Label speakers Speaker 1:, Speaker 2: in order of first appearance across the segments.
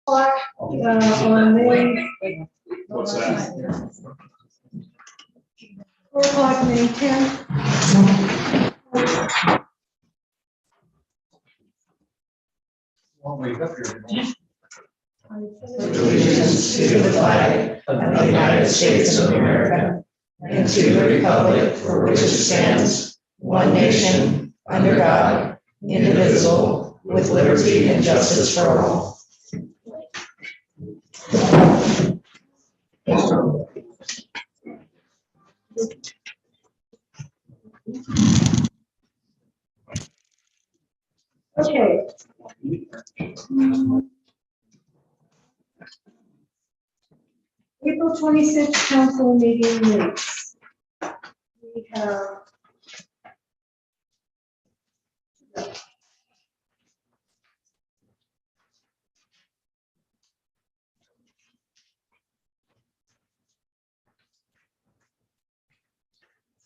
Speaker 1: On May.
Speaker 2: What's that?
Speaker 1: 4 o'clock, May 10th.
Speaker 2: Wake up here.
Speaker 3: Allegiance to the flag of the United States of America and to the republic for which it stands, one nation, under God, indivisible, with liberty and justice for all.
Speaker 1: Okay. April 26th council meeting minutes. We have.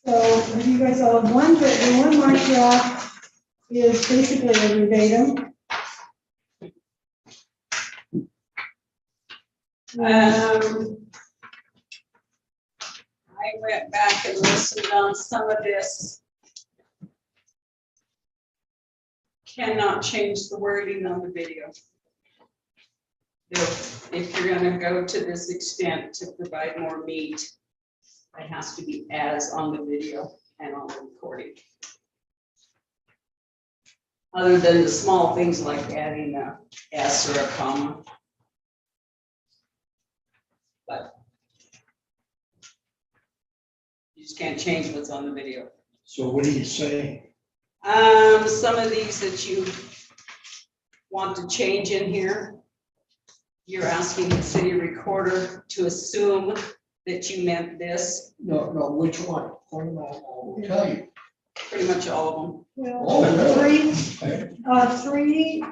Speaker 1: So have you guys all one, but the one marked off is basically a verbatim.
Speaker 4: I went back and listened on some of this. Cannot change the wording on the video. If you're gonna go to this extent to provide more meat, it has to be as on the video and on the recording. Other than the small things like adding a S or a comma. But you just can't change what's on the video.
Speaker 5: So what do you say?
Speaker 4: Some of these that you want to change in here, you're asking the city recorder to assume that you meant this,
Speaker 5: No, which one? Point them out, I will tell you.
Speaker 4: pretty much all of them.
Speaker 1: Well,
Speaker 5: Oh, really?
Speaker 1: three.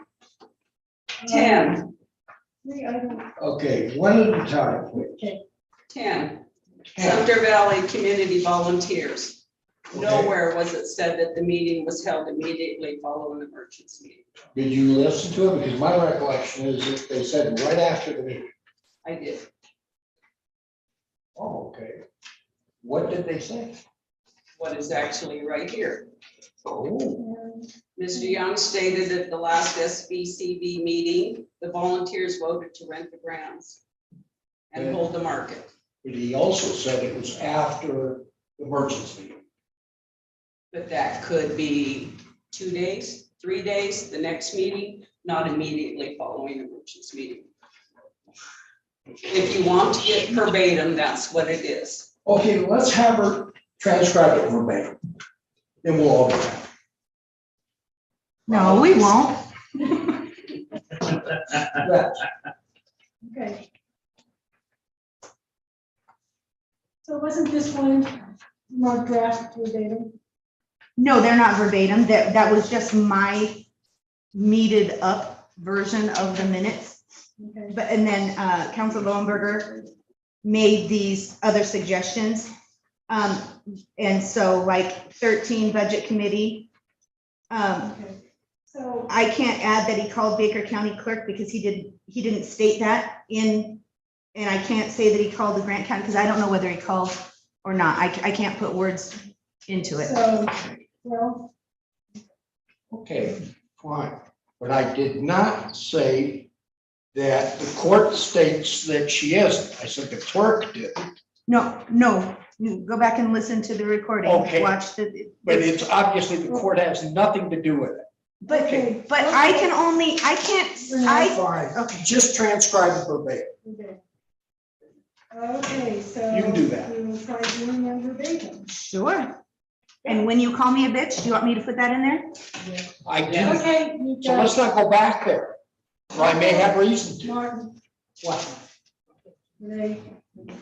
Speaker 4: 10,
Speaker 1: Three, I don't.
Speaker 5: Okay, one at a time, please.
Speaker 4: 10. Sumter Valley Community Volunteers. Nowhere was it said that the meeting was held immediately following the merchants meeting.
Speaker 5: Did you listen to it? Because my recollection is that they said right after the meeting.
Speaker 4: I did.
Speaker 5: Oh, okay. What did they say?
Speaker 4: What is actually right here.
Speaker 5: Oh,
Speaker 4: Mr. Young stated at the last SBCB meeting, the volunteers voted to rent the grounds and hold the market.
Speaker 5: but he also said it was after the merchants meeting.
Speaker 4: But that could be 2 days, 3 days, the next meeting, not immediately following the merchants meeting. If you want to get verbatim, that's what it is.
Speaker 5: Okay, let's have her transcribe it verbatim. Then we'll all do that.
Speaker 3: No, we won't.
Speaker 1: Okay. So wasn't this one marked draft verbatim?
Speaker 3: No, they're not verbatim. That was just my meted up version of the minutes.
Speaker 1: Okay.
Speaker 3: But, and then Council Lohenberger made these other suggestions. And so like 13 budget committee.
Speaker 1: Okay. So,
Speaker 3: I can't add that he called Baker County clerk because he didn't state that in, and I can't say that he called the Grant County because I don't know whether he called or not. I can't put words into it.
Speaker 1: so, well,
Speaker 5: Okay, fine. But I did not say that the court states that she isn't. I said the clerk did.
Speaker 3: No, you go back and listen to the recording.
Speaker 5: Okay.
Speaker 3: Watch the.
Speaker 5: But it's obviously the court has nothing to do with it.
Speaker 3: But
Speaker 1: Okay.
Speaker 3: I can't,
Speaker 5: Fine.
Speaker 3: okay.
Speaker 5: Just transcribe it verbatim.
Speaker 1: okay. Okay, so.
Speaker 5: You can do that.
Speaker 1: We will try doing them verbatim.
Speaker 3: Sure. And when you call me a bitch, do you want me to put that in there?
Speaker 5: I do.
Speaker 1: Okay. you
Speaker 5: So
Speaker 1: got
Speaker 5: let's not go back there. Or I may have reason to.
Speaker 1: Martin,
Speaker 5: What?
Speaker 1: Renee.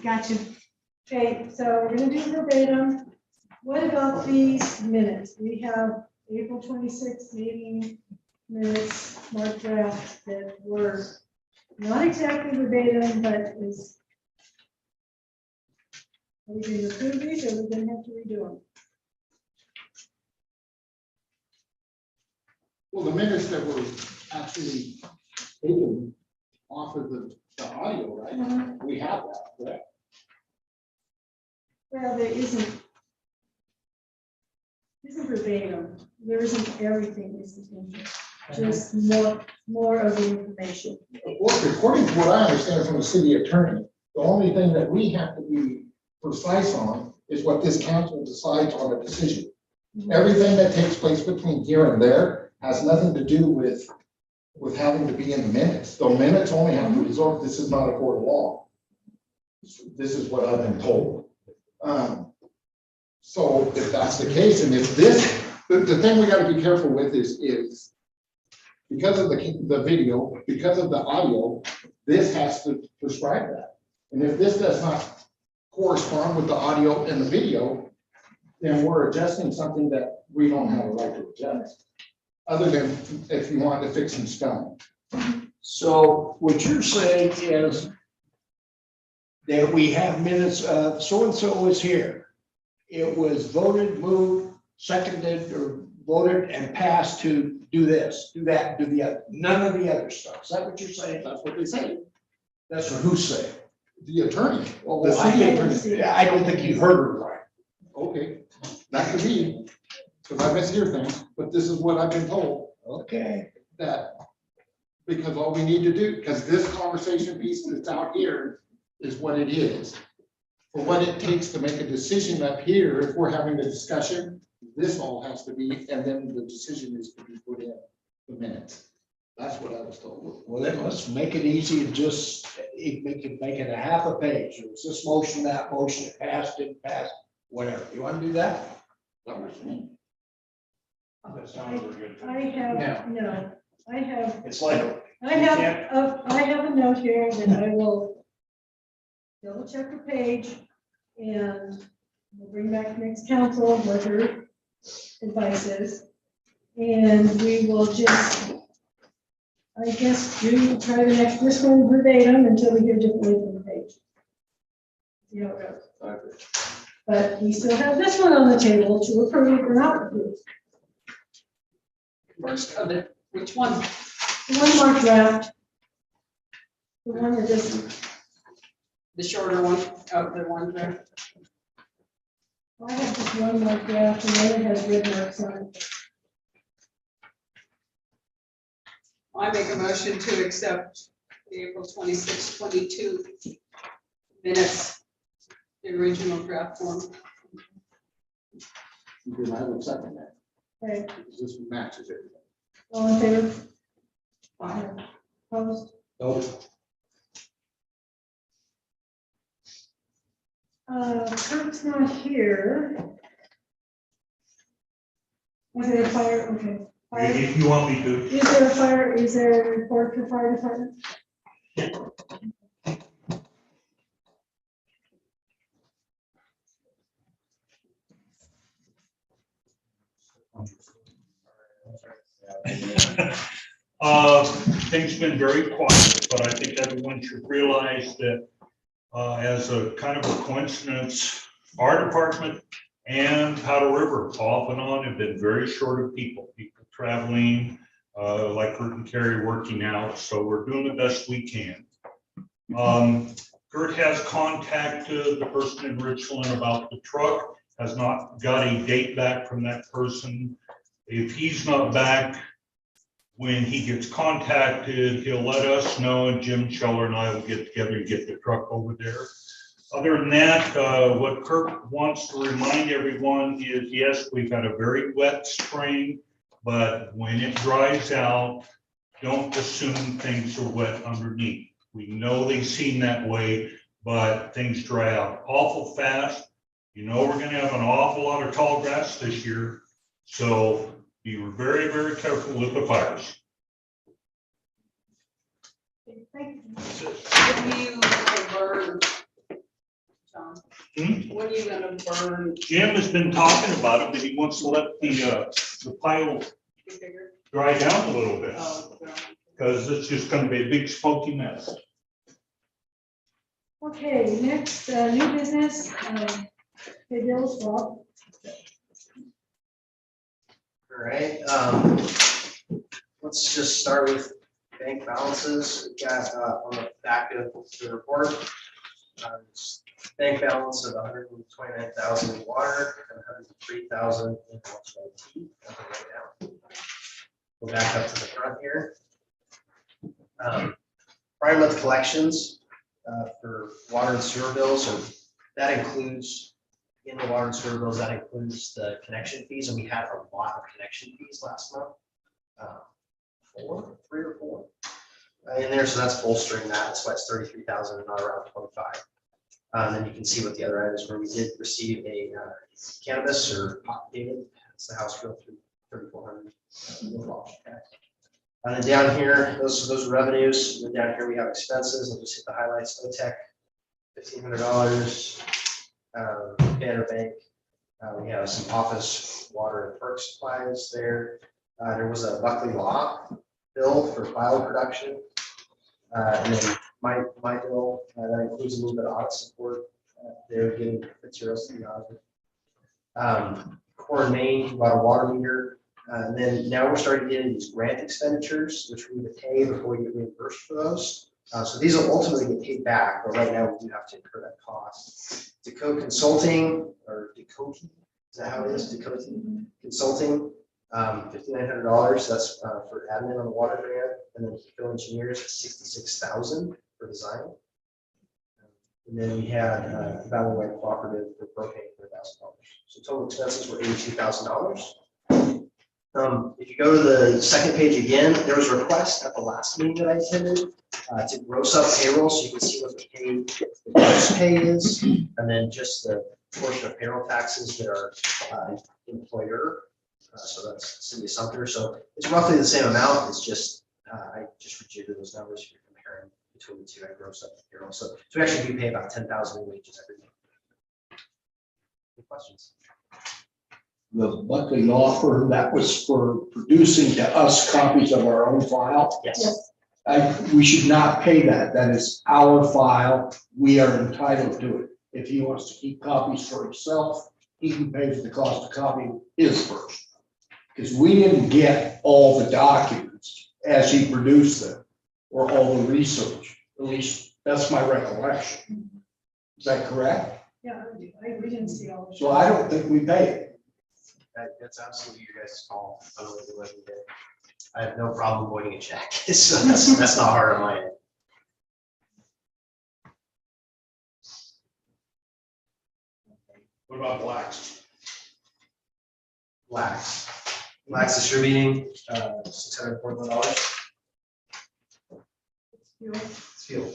Speaker 3: Got you.
Speaker 1: Okay, so we're gonna do verbatim. What about these minutes? We have April 26th meeting minutes, marked draft that were not exactly verbatim, but is. Are we gonna approve these or are we gonna have to redo them?
Speaker 6: Well, the minutes that were actually taken
Speaker 5: off of the audio, right? We have that, correct?
Speaker 1: Well, there isn't verbatim, there isn't everything, just more of the information.
Speaker 6: Well, according to what I understand from the city attorney, the only thing that we have to be precise on is what this council decides on a decision. Everything that takes place between here and there has nothing to do with having to be in the minutes. The minutes only have to resort, this is not a court of law. This is what I've been told. So if that's the case, and if this, the thing we gotta be careful with is because of the video, because of the audio, this has to prescribe that. And if this does not correspond with the audio and the video, then we're adjusting something that we don't have a right to adjust. Other than if you want to fix some spelling.
Speaker 5: So what you're saying is that we have minutes of so-and-so was here. It was voted, moved, seconded, or voted and passed to do this, do that, do the other, none of the other stuff. Is that what you're saying?
Speaker 6: That's what they say.
Speaker 5: That's what who's saying?
Speaker 6: The attorney.
Speaker 5: Well,
Speaker 6: The city attorney.
Speaker 5: I don't think you heard her right.
Speaker 6: Okay, that could be, because I mishear things, but this is what I've been told,
Speaker 5: Okay.
Speaker 6: that because all we need to do, because this conversation piece that's out here is what it is. For what it takes to make a decision up here, if we're having a discussion, this all has to be, and then the decision is to be put in the minutes. That's what I was told.
Speaker 5: Well, then let's make it easy and just make it a half a page. It was this motion, that motion, it passed, didn't pass, whatever. You want to do that?
Speaker 6: That was me.
Speaker 2: That sounds very good.
Speaker 1: I have, no, I have
Speaker 2: It's like,
Speaker 1: I have a note here that I will double check the page and we'll bring back next council what her advice is. And we will just, I guess, try this one verbatim until we hear differently from the page. See how it goes. But we still have this one on the table to approve or not approve.
Speaker 4: First of it, which one?
Speaker 1: The one marked draft. The one that doesn't.
Speaker 4: The shorter one, oh, the one there.
Speaker 1: I have just one marked draft and then it has red marks on it.
Speaker 4: I make a motion to accept the April 26, 22 minutes, the original draft form.
Speaker 6: Because I would second that.
Speaker 1: Okay,
Speaker 6: Because this matches everything.
Speaker 1: all in favor?
Speaker 4: Aye.
Speaker 1: Opposed?
Speaker 5: Nope.
Speaker 1: Kurt's not here. Is there a fire? Okay. Fire.
Speaker 2: if you want me to,
Speaker 1: Is there a fire? Is there a report for fire department?
Speaker 2: things been very quiet, but I think everyone should realize that as a kind of a coincidence, our department and Powder River off and on have been very short of people traveling, like Kurt and Carrie working out. So we're doing the best we can. Kurt has contacted the person in Richland about the truck, has not got a date back from that person. If he's not back, when he gets contacted, he'll let us know, and Jim Scheller and I will get together and get the truck over there. Other than that, what Kirk wants to remind everyone is, yes, we've had a very wet spring, but when it dries out, don't assume things are wet underneath. We know they seem that way, but things dry out awful fast. You know, we're gonna have an awful lot of tall grass this year, so be very, very careful with the fires.
Speaker 1: Thank you.
Speaker 4: What are you gonna burn, John? What are you gonna burn?
Speaker 2: Jim has been talking about it, but he wants to let the pile
Speaker 4: Get bigger?
Speaker 2: dry down a little bit,
Speaker 4: Oh, well,
Speaker 2: because it's just gonna be a big smoky mess.
Speaker 1: Okay, next, new business, pay bills, Rob.
Speaker 3: All right, let's just start with
Speaker 7: bank balances, we've got on the back of the report. Bank balance of 129,000 in water and 103,000 in HOT. Right now. Go back up to the front here. Prior month collections for water and sewer bills, or that includes in the water and sewer bills, that includes the connection fees, and we had a lot of connection fees last month. 3 or 4 in there, so that's bolstering that. That's why it's 33,000 and not around 25. And then you can see what the other items were. We did receive a cannabis or pot David. It's the House Bill 3400. And then down here, those are revenues. And then down here we have expenses. I'll just hit the highlights. OTEC, $1,500. Banner Bank. We have some office water and perk supplies there. There was a Buckley Law bill for file production. And then my bill, that includes a little bit of audit support. They're getting materials to the auditor. Core and Main, about a water meter. And then now we're starting to get into these grant expenditures, which we need to pay before we get reimbursed for those. So these will ultimately get paid back, but right now we do have to incur that cost. Dakota Consulting, or Dakota, is that how it is? Dakota Consulting, $5,900. That's for admin on the water grant, and then Eco Engineers, $66,000 for design. And then we had Valley White Cooperative for propane for $1,000. So total expenses were $82,000. If you go to the second page again, there was a request at the last meeting that I attended to gross up payroll, so you can see what the gross pay is, and then just the portion of payroll taxes that are employer. So that's City of Sumter. So it's roughly the same amount. It's just I just rejiggered those numbers if you're comparing between the two. I gross up the payroll. So we actually do pay about 10,000 in wages every month. Any questions?
Speaker 5: The Buckley Law Firm, that was for producing to us copies of our own file.
Speaker 7: Yes.
Speaker 5: We should not pay that. That is our file. We are entitled to it. If he wants to keep copies for himself, he can pay for the cost of copying his first. Because we didn't get all the documents as he produced them, or all the research. At least that's my recollection. Is that correct?
Speaker 1: Yeah, we didn't see all.
Speaker 5: So I don't think we paid it.
Speaker 7: That's absolutely your guys' call. I don't really do what you did. I have no problem voiding a check, so that's not hard on my end.
Speaker 2: What about blacks?
Speaker 7: Lax distributing, $641. It's fuel.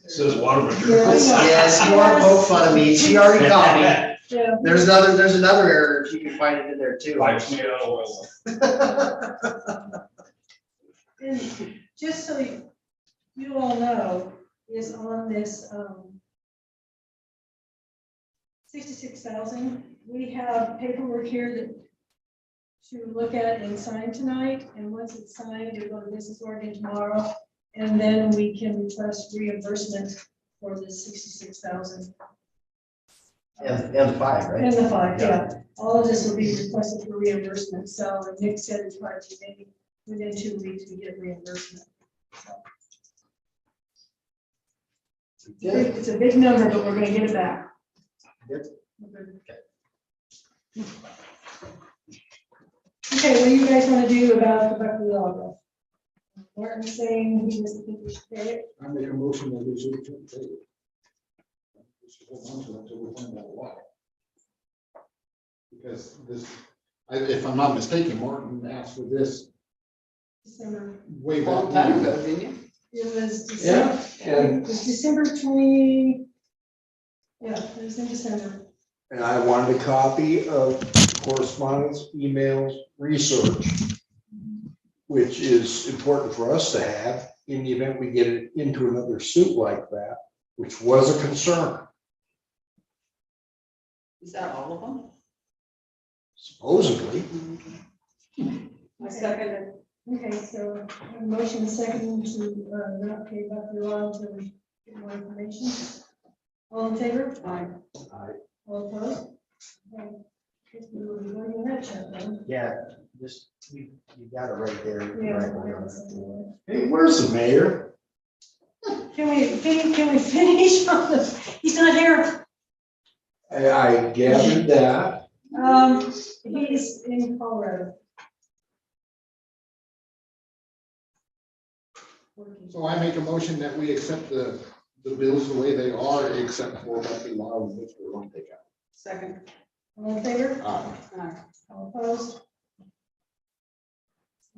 Speaker 2: Says water materials.
Speaker 7: Yes, you want to poke fun of me. She already caught me.
Speaker 1: Yeah.
Speaker 7: There's another error if you can find it in there too.
Speaker 2: Pipes made out of oil.
Speaker 1: And just so you all know, is on this 66,000, we have paperwork here that to look at and sign tonight, and once it's signed, it'll go to Business Oregon tomorrow, and then we can request reimbursement for the 66,000.
Speaker 7: And the 5, right?
Speaker 1: And the 5, yeah. All of this will be requested for reimbursement, so Nick said it's hard to maybe within 2 weeks we get reimbursement. So. It's a big number, but we're gonna get it back.
Speaker 7: Good.
Speaker 1: Okay, what do you guys want to do about the Buckley Law Bill? Martin saying he doesn't think we should pay it.
Speaker 6: I make a motion that we should take it. We should hold on to it until we find out why. Because this, if I'm not mistaken, Martin asked for this
Speaker 1: December.
Speaker 6: way back.
Speaker 3: Long time ago, didn't you?
Speaker 1: It was December.
Speaker 5: and-
Speaker 1: It was December 20. Yeah, it was in December.
Speaker 5: And I wanted a copy of correspondence, emails, research, which is important for us to have in the event we get it into another suit like that, which was a concern.
Speaker 3: Is that all of them?
Speaker 5: Supposedly.
Speaker 1: I second. Okay, so a motion second to not pay Buckley Law until we get more information. All in favor? Aye.
Speaker 5: Aye.
Speaker 1: All opposed? Okay. Guess we will be voting on that check then.
Speaker 7: Yeah, Just, you got it right there.
Speaker 1: Yeah.
Speaker 7: Right there.
Speaker 5: Hey, where's the mayor?
Speaker 1: Can we finish on the, he's not here.
Speaker 5: I gathered that.
Speaker 1: He's in Colorado.
Speaker 6: So I make a motion that we accept the bills the way they are, except for what the law which we're going to take out.
Speaker 4: Second.
Speaker 1: All in favor?
Speaker 6: Aye.
Speaker 1: All opposed?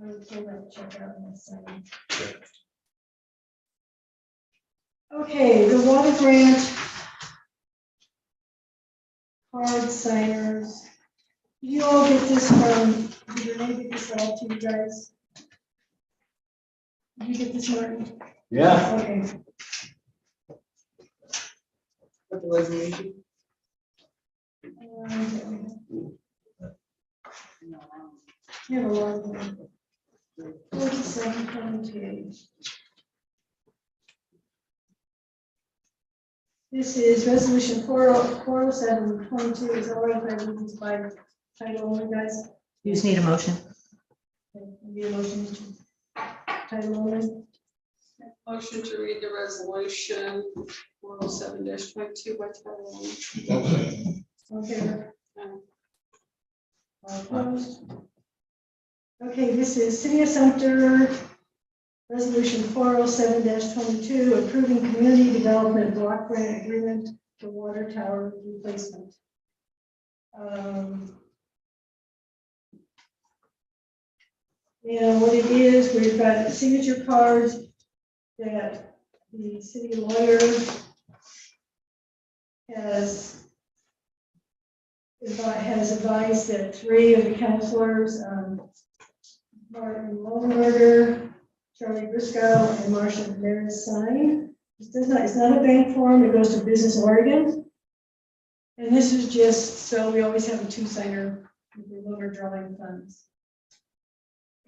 Speaker 1: I will pull that check out in a second. Okay, the water grant. Card signers. You all get this from, did Renee get this all to you guys? Did you get this, Martin?
Speaker 5: Yeah.
Speaker 1: Okay.
Speaker 4: With the resolution.
Speaker 1: You have a lot of them. 4722. This is resolution 40722, is all right if I read this by title only, guys?
Speaker 3: You just need a motion.
Speaker 1: Okay, need a motion to title only.
Speaker 4: Motion to read the resolution 407-22 by title only.
Speaker 1: All in favor?
Speaker 4: Aye.
Speaker 1: All opposed? Okay, this is City of Sumter, resolution 407-22, approving community development block grant agreement for water tower replacement. And what it is, we've got signature cards that the city lawyer has advised that 3 of the counselors, Martin Lowenberger, Charlie Briscoe, and Marcia Ramirez sign. It's not a bank form, it goes to Business Oregon. And this is just, so we always have a 2-signer when we're drawing funds.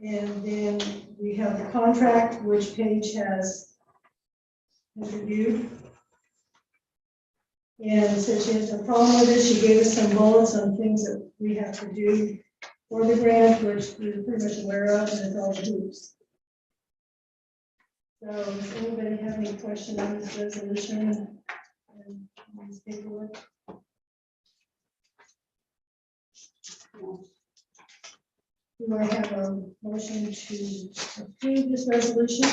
Speaker 1: And then we have the contract, which Paige has reviewed. And so she has no problem with it. She gave us some bullets on things that we have to do for the grant, which we're pretty much aware of, and it's all the hoops. So does anybody have any question on this resolution and this paperwork? Do I have a motion to approve this resolution?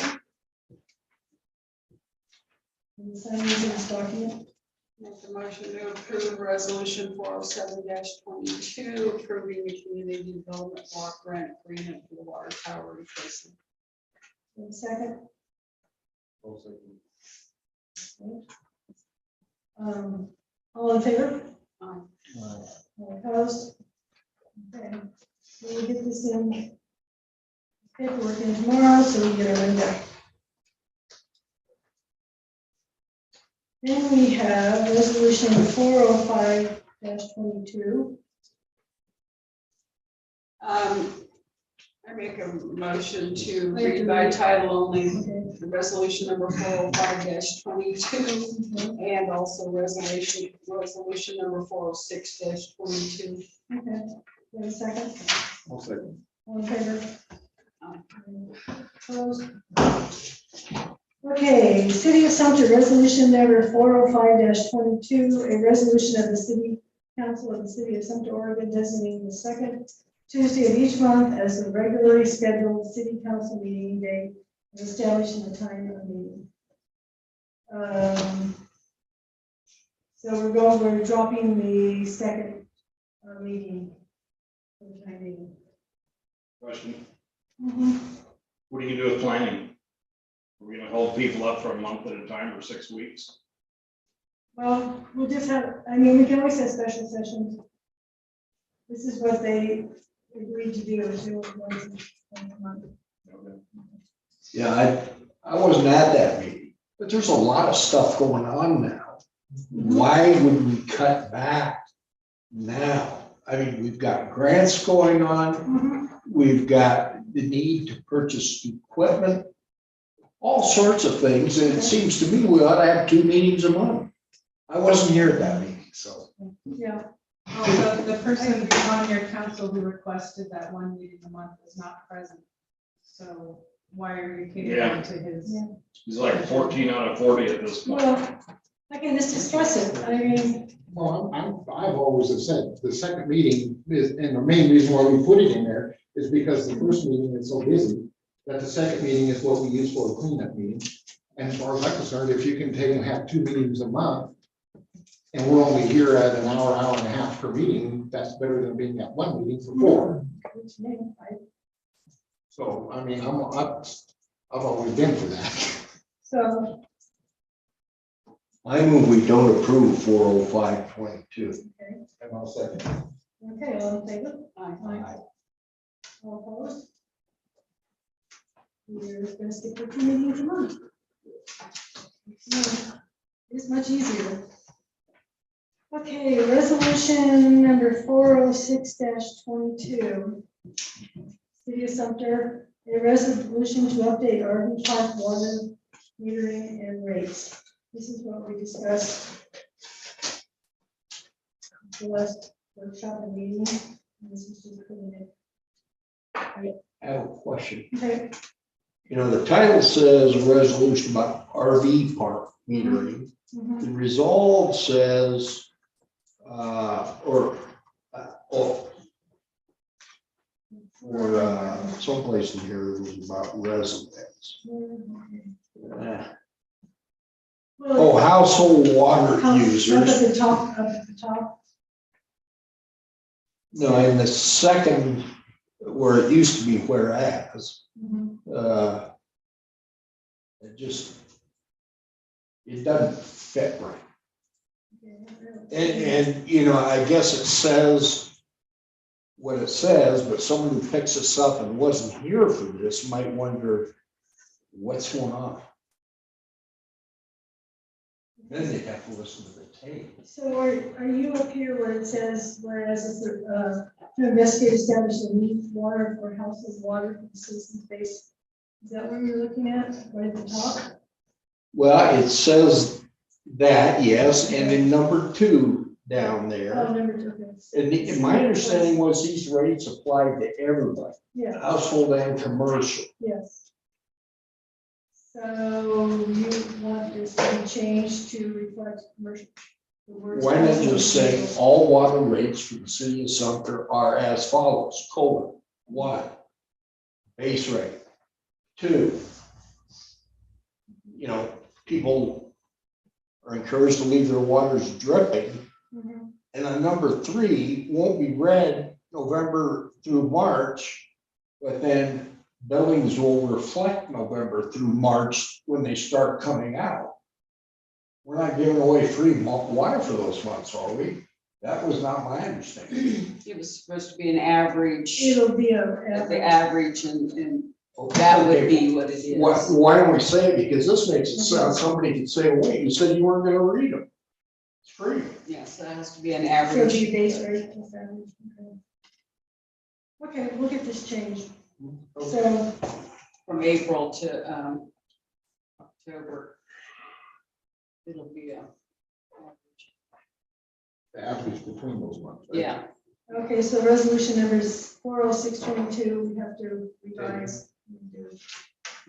Speaker 1: And sign this document?
Speaker 4: Make the motion to approve resolution 407-22, approving the community development block grant agreement for the water tower replacement.
Speaker 1: And second? All in favor?
Speaker 4: Aye.
Speaker 1: All opposed? Okay, we'll get this in paperwork in tomorrow, so we get our window. Then we have resolution 405-22.
Speaker 4: I make a motion to read by title only,
Speaker 1: Okay.
Speaker 4: the resolution number 405-22, and also resolution number 406-22.
Speaker 1: Okay, wait a second.
Speaker 5: I'll second.
Speaker 1: All in favor? Opposed? Okay, City of Sumter, resolution number 405-22, a resolution of the City Council of the City of Sumter, Oregon, designating the second Tuesday of each month as the regularly scheduled city council meeting day and establishing the time of the meeting. So we're dropping the second meeting for the time being.
Speaker 8: Question,
Speaker 1: Mhm.
Speaker 8: what do you do with planning? Are we gonna hold people up for a month at a time or 6 weeks?
Speaker 1: Well, we'll just have, I mean, we can always have special sessions. This is what they agreed to do, is do it once a month.
Speaker 5: Yeah, I wasn't at that meeting, but there's a lot of stuff going on now. Why would we cut back now? I mean, we've got grants going on,
Speaker 1: Mhm.
Speaker 5: we've got the need to purchase equipment, all sorts of things, and it seems to me we ought to have 2 meetings a month. I wasn't here at that meeting, so.
Speaker 1: Yeah,
Speaker 9: Oh, the person on your council who requested that one meeting a month is not present. So why are you
Speaker 8: Yeah.
Speaker 9: catering to his?
Speaker 1: Yeah.
Speaker 8: He's like 14 out of 40 at this point.
Speaker 1: Well, I can just discuss it. I mean,
Speaker 6: Well, I've always have said, the second meeting is, and the main reason why we put it in there is because the first meeting is so busy, that the second meeting is what we use for a cleanup meeting. And as far as I'm concerned, if you can take and have 2 meetings a month, and we're only here at an hour, hour and a half per meeting, that's better than being at 1 meeting for 4.
Speaker 1: which may,
Speaker 6: So, I mean, I've always been for that.
Speaker 1: so,
Speaker 5: I move we don't approve 40522.
Speaker 1: okay,
Speaker 6: And I'll second.
Speaker 1: okay, all in favor?
Speaker 4: Aye.
Speaker 1: All opposed? We're just gonna stick with 2 meetings a month. It's much easier. Okay, resolution number 406-22. City of Sumter, a resolution to update RV park water metering and rates. This is what we discussed the last workshop and meeting. This is just putting it.
Speaker 5: I have a question.
Speaker 1: Okay,
Speaker 5: You know, the title says a resolution about RV park metering.
Speaker 1: mhm.
Speaker 5: The resolve says, someplace in here it was about residents. Oh, household water
Speaker 1: Up
Speaker 5: users.
Speaker 1: at the top, up at the top.
Speaker 5: No, in the second, where it used to be whereas,
Speaker 1: Mhm.
Speaker 5: it just, it doesn't fit right. And, you know, I guess it says what it says, but someone who picks this up and wasn't here for this might wonder what's going on. Then they have to listen to the tape.
Speaker 1: So are you up here where it says, whereas it's to investigate, establish a need water for household water for the citizens base? Is that what you're looking at, right at the top?
Speaker 5: Well, it says that, yes, and then number 2 down
Speaker 1: Oh,
Speaker 5: there.
Speaker 1: number 2, okay.
Speaker 5: And my understanding was these rates applied to everybody,
Speaker 1: Yeah,
Speaker 5: household and commercial.
Speaker 1: yes. So you want this to be changed to reflect commercial? The words
Speaker 5: Why not
Speaker 1: household
Speaker 5: just say
Speaker 1: commercial.
Speaker 5: all water rates for the city of Sumter are as follows, : 1, base rate; 2, you know, people are encouraged to leave their waters dripping.
Speaker 1: Mhm.
Speaker 5: And on number 3, won't be read November through March, but then billings will reflect November through March when they start coming out. We're not giving away free water for those months, are we? That was not my understanding.
Speaker 4: It was supposed to be an average,
Speaker 1: It'll be
Speaker 4: the average, and that would be what it is.
Speaker 5: Why don't we say it? Because this makes it sound, somebody could say, wait, you said you weren't gonna read them. It's free.
Speaker 4: Yes, that has to be an
Speaker 1: So
Speaker 4: average.
Speaker 1: the base rate is average, okay. Okay, we'll get this changed. So,
Speaker 4: From April to October. It'll be a.
Speaker 6: The average between those months. right?
Speaker 4: Yeah,
Speaker 1: okay, so resolution numbers 406-22, we have to revise.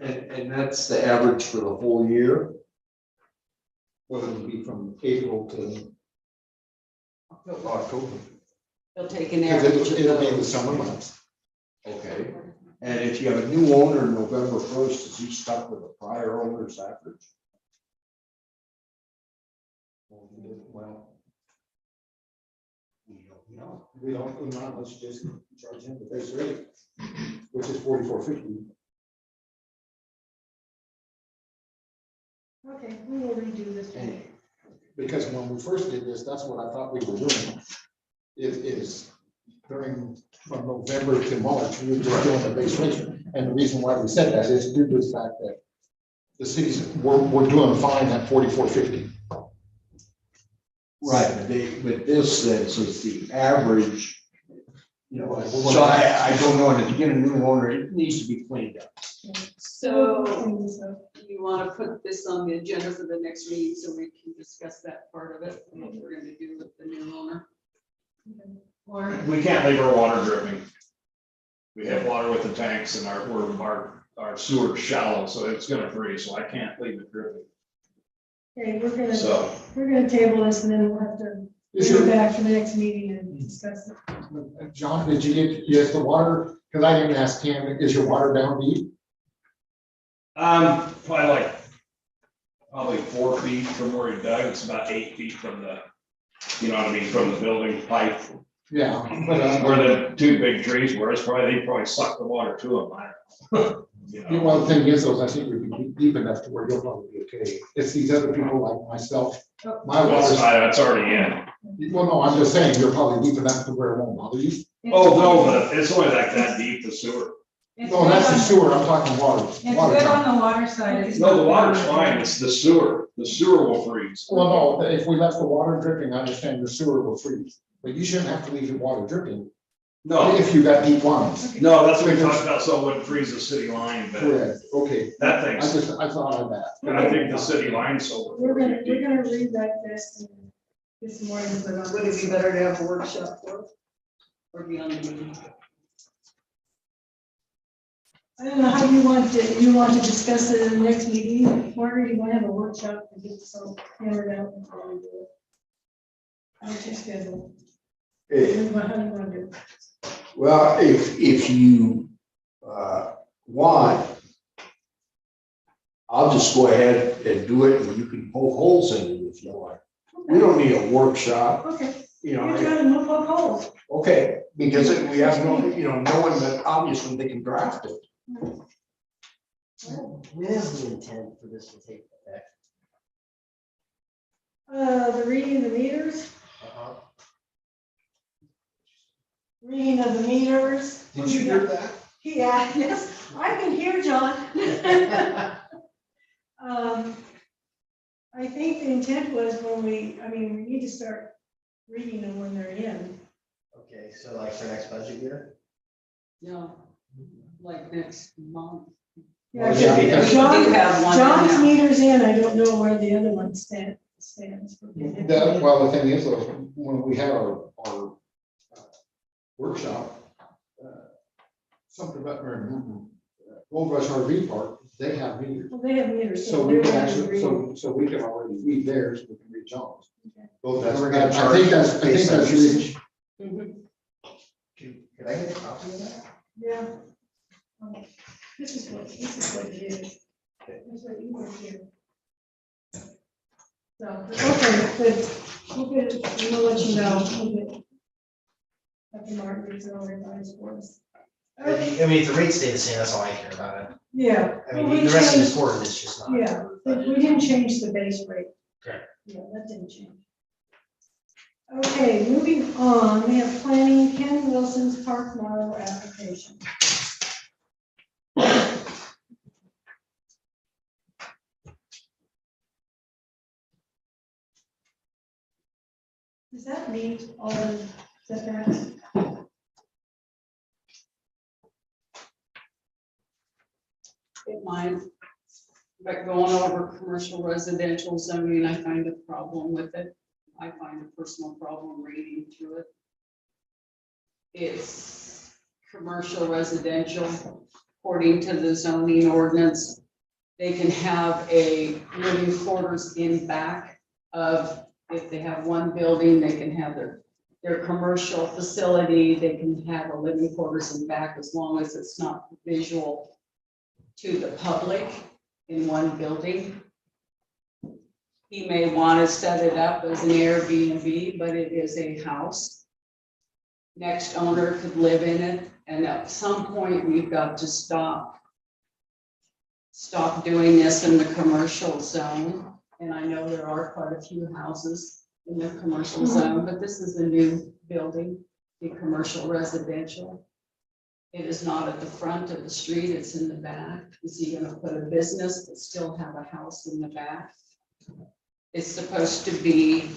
Speaker 5: And that's the average for the whole year?
Speaker 6: Well, it'll be from April to,
Speaker 5: October.
Speaker 4: they'll take an
Speaker 6: because
Speaker 4: average. of
Speaker 6: it'll be in the
Speaker 4: those.
Speaker 6: summer months.
Speaker 5: Okay. And if you have a new owner November 1st, is he stuck with the prior owner's average? Well, we don't know.
Speaker 6: We don't, not unless you just charge him the base rate, which is $44.50.
Speaker 1: Okay, we will redo this one.
Speaker 6: Because when we first did this, that's what I thought we were doing. Is during, from November to March, we were just doing the base rate. And the reason why we said that is due to the fact that the cities, we're doing fine at $44.50.
Speaker 5: Right, but this says the average, you know,
Speaker 6: Right.
Speaker 5: so I don't know, and if you get a new owner, it needs to be cleaned up.
Speaker 4: So
Speaker 1: Clean this up.
Speaker 4: you want to put this on the agenda for the next meeting so we can discuss that part of it, and what we're gonna do with the new owner?
Speaker 8: we can't leave our water dripping. We have water with the tanks and our sewer's shallow, so it's gonna freeze, so I can't leave it dripping.
Speaker 1: Okay,
Speaker 8: So,
Speaker 1: we're gonna table this and then we'll have to
Speaker 6: Is
Speaker 1: bring it
Speaker 6: your,
Speaker 1: back for the next meeting and discuss it.
Speaker 6: John, did you get, yes, the water, because I didn't ask him, is your water down deep?
Speaker 8: probably 4 feet from where he dug, it's about 8 feet from the, you know what I mean, from the building pipe.
Speaker 6: Yeah, but,
Speaker 8: Where the 2 big trees were, they probably sucked the water to them. You know.
Speaker 6: well, the thing is, though, I think we'd be deep enough to where you'll probably be okay. It's these other people like myself, my water's,
Speaker 8: That's already in.
Speaker 6: well, no, I'm just saying, you're probably deep enough to where it won't bother you.
Speaker 8: Oh, no, but it's only like that deep, the sewer.
Speaker 9: It's
Speaker 6: No,
Speaker 9: good
Speaker 6: that's the
Speaker 9: on-
Speaker 6: sewer, I'm talking water.
Speaker 9: It's
Speaker 6: water
Speaker 9: good
Speaker 6: tank.
Speaker 9: on the water side. It's
Speaker 8: No, the
Speaker 9: not
Speaker 8: water's
Speaker 9: on the-
Speaker 8: fine, it's the sewer. The sewer will freeze.
Speaker 6: Well, no, if we left the water dripping, I understand the sewer will freeze, but you shouldn't have to leave the water dripping
Speaker 8: No,
Speaker 6: if you got deep lines.
Speaker 8: no, that's what we talked about, so it wouldn't freeze the city line, but
Speaker 6: Correct, okay.
Speaker 8: that
Speaker 6: I
Speaker 8: thing's,
Speaker 6: I thought of that.
Speaker 8: I think the city line's over.
Speaker 1: We're
Speaker 8: 4
Speaker 1: gonna,
Speaker 8: feet
Speaker 1: we're
Speaker 8: deep.
Speaker 1: gonna rewrite this and get some more input on
Speaker 4: Would it
Speaker 1: this.
Speaker 4: be better to have a workshop for it? Or be on the meeting?
Speaker 1: I don't know how you want to discuss it in the next meeting, Margaret, you want to have a workshop to get so hammered out before we do it? How's your schedule? How do you want to do it?
Speaker 5: Well, if you, want, I'll just go ahead and do it and you can poke holes in it if you like. We don't need a workshop,
Speaker 1: Okay,
Speaker 5: you
Speaker 1: you're
Speaker 5: know,
Speaker 1: trying to move up holes.
Speaker 5: okay, because we have no, knowing that obviously they can draft it.
Speaker 3: When is the intent for this to take effect?
Speaker 1: The reading of the meters, reading of the meters.
Speaker 3: Did you hear that?
Speaker 1: Yeah, yes, I can hear John. I think the intent was we need to start reading them when they're in.
Speaker 3: Okay, so like for next budget year?
Speaker 4: No, like next month.
Speaker 1: Yeah,
Speaker 3: Yeah,
Speaker 6: because-
Speaker 4: We do have one
Speaker 1: John's
Speaker 4: now.
Speaker 1: meters in, I don't know where the other one stands.
Speaker 6: Well, the thing is, though, when we had our workshop, something about Gold Rush RV Park, they have meters.
Speaker 1: Well, they have meters.
Speaker 6: So we
Speaker 1: they're
Speaker 6: can
Speaker 1: gonna
Speaker 6: actually,
Speaker 1: read.
Speaker 6: so we can already read theirs, we can read John's.
Speaker 1: Okay.
Speaker 6: Both,
Speaker 3: That's
Speaker 6: I
Speaker 3: what we're gonna
Speaker 6: think that's, I think
Speaker 3: based on
Speaker 6: that's
Speaker 3: usage.
Speaker 6: really,
Speaker 4: Mhm.
Speaker 3: Could I get a copy of that?
Speaker 1: Yeah. This is what it is. That's what you were here. So, okay, good. We'll let you know. We'll get Dr. Martin's all revised for us.
Speaker 3: I mean, if the rates stay the same, that's all I care about.
Speaker 1: Yeah.
Speaker 3: I
Speaker 1: well,
Speaker 3: mean,
Speaker 1: we
Speaker 3: the rest of
Speaker 1: changed-
Speaker 3: this board is just not.
Speaker 1: Yeah, but we didn't change the base rate.
Speaker 3: Okay.
Speaker 1: Yeah, that didn't change. Okay, moving on, we have planning Ken Wilson's park model application. Does that meet all the setbacks?
Speaker 4: It might, but going over commercial residential zoning, I find a problem with it. I find a personal problem reading through it. It's commercial residential, according to the zoning ordinance. They can have a living quarters in back of, if they have one building, they can have their commercial facility, they can have a living quarters in back as long as it's not visual to the public in one building. He may want to set it up as an Airbnb, but it is a house. Next owner could live in it, and at some point, we've got to stop doing this in the commercial zone. And I know there are quite a few houses in the commercial zone, but this is a new building, the commercial residential. It is not at the front of the street, it's in the back. Is he gonna put a business but still have a house in the back? It's supposed to be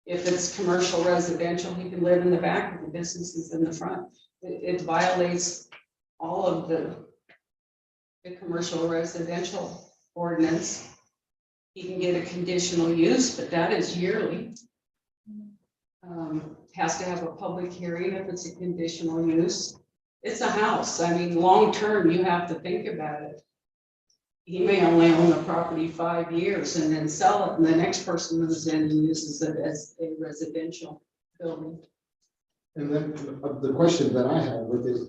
Speaker 4: if it's commercial residential, he can live in the back, if the business is in the front. It violates all of the commercial residential ordinance. he can get a conditional use, but that is yearly. Has to have a public hearing if it's a conditional use. It's a house. I mean, long-term, you have to think about it. He may only own the property 5 years and then sell it, and the next person moves in and uses it as a residential building.
Speaker 6: And then the question that I have with it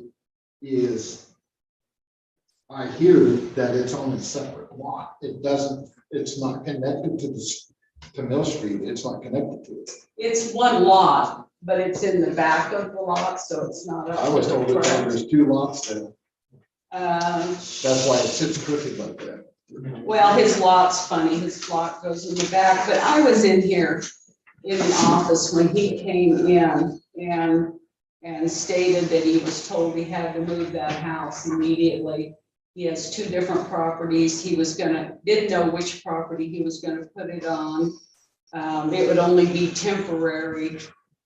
Speaker 6: is, I hear that it's on a separate lot. It doesn't, it's not connected to Mill Street. It's not connected to it.
Speaker 4: It's one lot, but it's in the back of the lot, so it's not up
Speaker 6: I was
Speaker 4: to the
Speaker 6: told that
Speaker 4: front.
Speaker 6: there's 2 lots there.
Speaker 4: Um,
Speaker 6: That's why it sits crooked like that.
Speaker 4: Well, his lot's funny, his lot goes in the back, but I was in here in the office when he came in and stated that he was told he had to move that house immediately. He has 2 different properties. He was didn't know which property he was gonna put it on. It would only be temporary.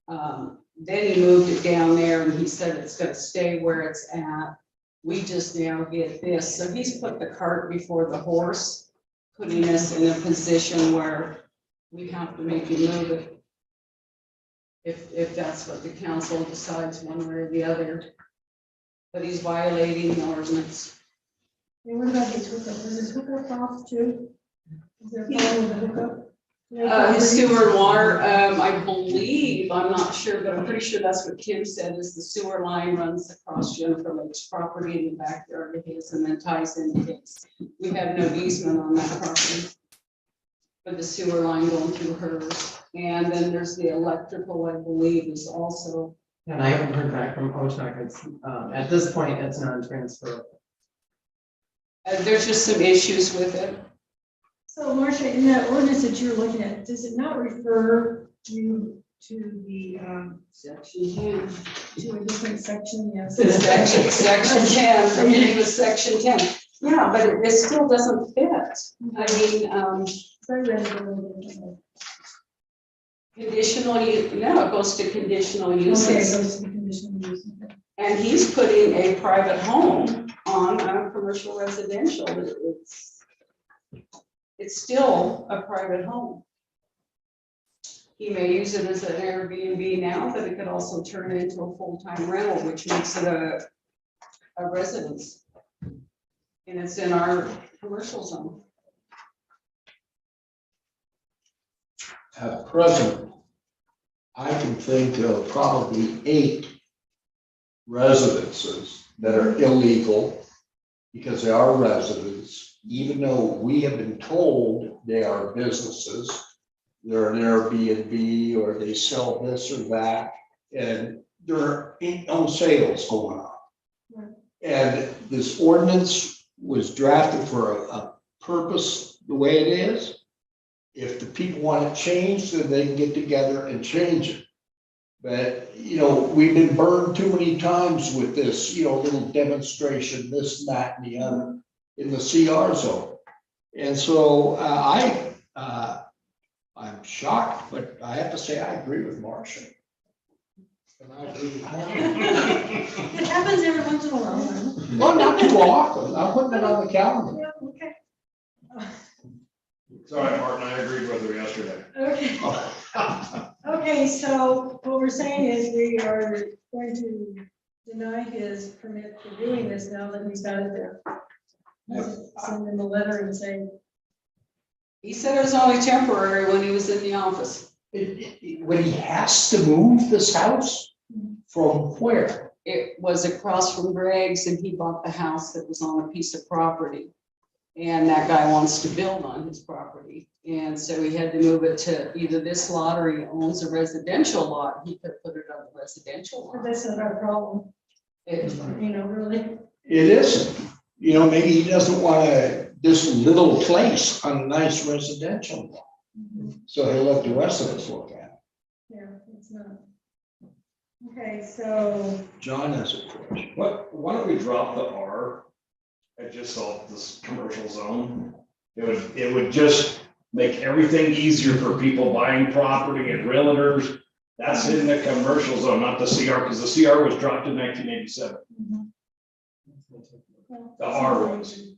Speaker 4: Then he moved it down there and he said it's gonna stay where it's at. We just now get this. So he's put the cart before the horse, putting us in a position where we have to make him move it. If that's what the council decides one way or the other. But he's violating the ordinance.
Speaker 1: And what about his hookup? Is his hookup off too? Is there a problem with the hookup?
Speaker 4: His sewer and water, I believe, I'm not sure, but I'm pretty sure that's what Kim said, is the sewer line runs across Jennifer Lake's property in the backyard of his and then ties into his. We have no easement on that property. But the sewer line going through hers. And then there's the electrical, I believe, is also.
Speaker 3: And I haven't heard back from OSHA, it's, at this point, it's non-transferable.
Speaker 4: There's just some issues with it.
Speaker 1: So Marcia, in that ordinance that you're looking at, does it not refer you to the,
Speaker 4: Section 10.
Speaker 1: to a different section? Yes.
Speaker 4: Section 10, I mean, it was section 10. Yeah, but it still doesn't fit. I mean,
Speaker 1: So I read it a little bit.
Speaker 4: conditional use, no, it goes to conditional
Speaker 1: Okay,
Speaker 4: uses.
Speaker 1: those are the conditional use.
Speaker 4: And he's putting a private home on a commercial residential. It's still a private home. He may use it as an Airbnb now, but it could also turn into a full-time rental, which makes it a residence. And it's in our commercial zone.
Speaker 5: At present, I can think of probably 8 residences that are illegal because they are residents, even though we have been told they are businesses. They're an Airbnb or they sell this or that, and there ain't no sales going on.
Speaker 1: Right.
Speaker 5: And this ordinance was drafted for a purpose the way it is. If the people want it changed, then they can get together and change it. But, you know, we've been burned too many times with this, you know, little demonstration, this, that, and the other in the CR zone. And so I'm shocked, but I have to say, I agree with Marcia.
Speaker 6: And I agree with Mark.
Speaker 1: It happens every once in a while.
Speaker 5: Well, not too often. I'm putting it on the calendar.
Speaker 1: Yeah, okay.
Speaker 8: It's all right, Martin, I agreed with her yesterday.
Speaker 1: Okay. Okay, so what we're saying is we are going to deny his permit for doing this now that he's got it there. Send him a letter and say,
Speaker 4: He said it was only temporary when he was in the office.
Speaker 5: When he has to move this house, from where?
Speaker 4: It was across from Greg's and he bought the house that was on a piece of property. And that guy wants to build on his property. And so he had to move it to either this lot or he owns a residential lot. He could put it on a residential
Speaker 1: but
Speaker 4: lot.
Speaker 1: that's not our problem,
Speaker 4: It-
Speaker 1: you know, really.
Speaker 5: It isn't. You know, maybe he doesn't want this little place on a nice residential lot. So he'll let the rest of us look at
Speaker 1: Yeah, it's not. Okay, so,
Speaker 5: it. John has a question.
Speaker 8: Why don't we drop the R and just all this commercial zone? It would just make everything easier for people buying property and realtors. That's in the commercial zone, not the CR, because the CR was dropped in 1987. The R was.